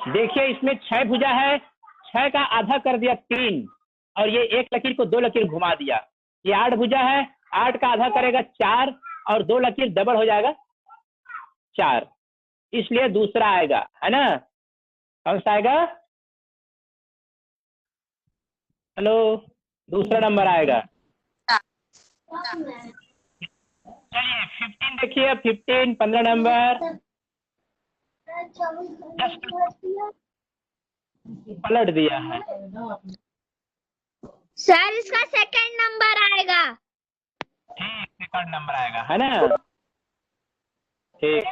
देखिए इसमें 6 भुजा है, 6 का आधा कर दिया 3 और ये एक लकीर को 2 लकीर घुमा दिया। ये 8 भुजा है, 8 का आधा करेगा 4 और 2 लकीर डबल हो जाएगा 4, इसलिए दूसरा आएगा, है ना। कौन सा आएगा? हेलो, दूसरा नंबर आएगा। चलिए 15 देखिए, 15 15 नंबर पलट दिया है। सर इसका सेकंड नंबर आएगा। ठीक, सेकंड नंबर आएगा, है ना। ठीक,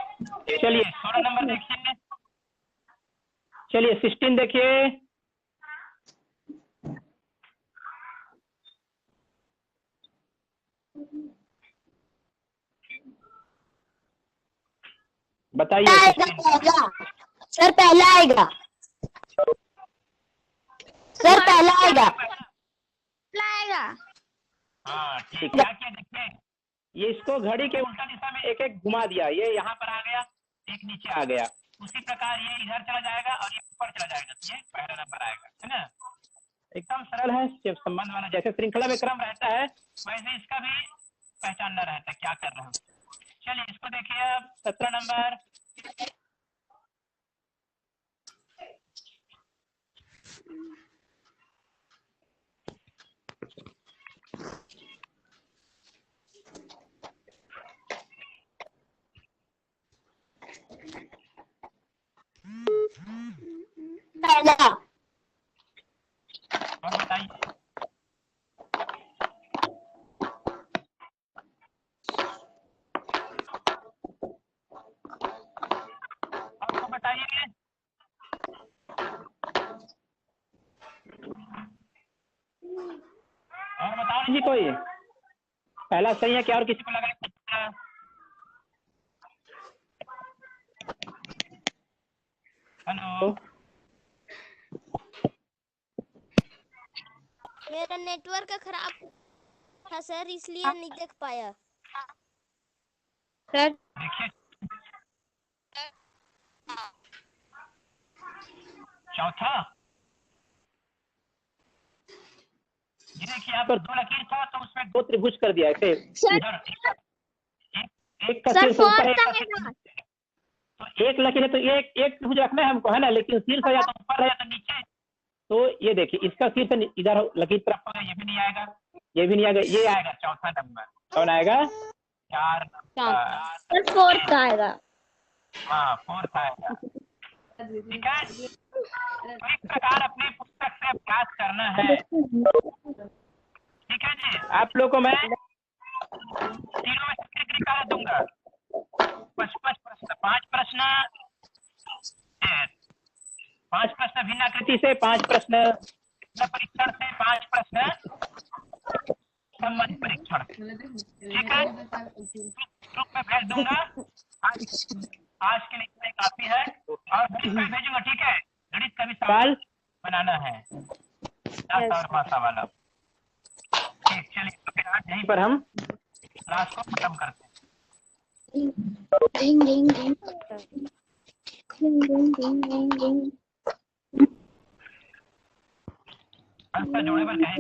चलिए 16 नंबर देखिए। चलिए 16 देखिए। बताइए। सर पहला आएगा। सर पहला आएगा। हाँ ठीक, क्या किया देखिए, ये इसको घड़ी के उल्टा दिशा में एक एक घुमा दिया। ये यहाँ पर आ गया, एक नीचे आ गया, उसी प्रकार ये इधर चला जाएगा और ये ऊपर चला जाएगा, तो ये पहला नंबर आएगा, है ना। एकदम सरल है, जब संबंध वाला जैसे श्रृंखला में क्रम रहता है वैसे इसका भी पहचानना रहता है क्या कर रहा हूँ। चलिए इसको देखिए अब 17 नंबर। पहला। और बताइए। आपको बताइए। और बताओ जी, कोई पहला सही है क्या और किसी को लगा? हेलो, मेरा नेटवर्क खराब था सर, इसलिए नहीं देख पाया। सर देखिए चौथा, ये देखिए यहाँ पर 2 लकीर था तो उसमें 2 त्रिभुज कर दिया ऐसे उधर। एक का सर शीर्ष ऊपर है, फोर्थ तो एक लकीर है तो एक त्रिभुज रखना है हमको, है ना। लेकिन शीर्ष या तो ऊपर है या तो नीचे, तो ये देखिए इसका शीर्ष इधर लकीर तरफ होगा, ये भी नहीं आएगा, ये भी नहीं आएगा, ये आएगा चौथा नंबर। कौन आएगा? 4 नंबर। फोर्थ आएगा। हाँ, फोर्थ आएगा। ठीक है, तो इस प्रकार अपनी पुस्तक से अभ्यास करना है। ठीक है जी, आप लोग को मैं तीनों में से निकाल दूंगा। 5 प्रश्न, 5 प्रश्न, 5 प्रश्न भिन्न आकृति से, 5 प्रश्न परीक्षण से, 5 प्रश्न संबंध परीक्षण। ठीक है, ग्रुप में भेज दूंगा। आज के लिए इतना काफी है और गणित भेजूंगा। ठीक है, गणित का भी सवाल बनाना है, और भाषा वाला। ठीक, चलिए तो फिर आज यहीं पर हम क्लास को खत्म करते हैं। जोड़े पर कहें।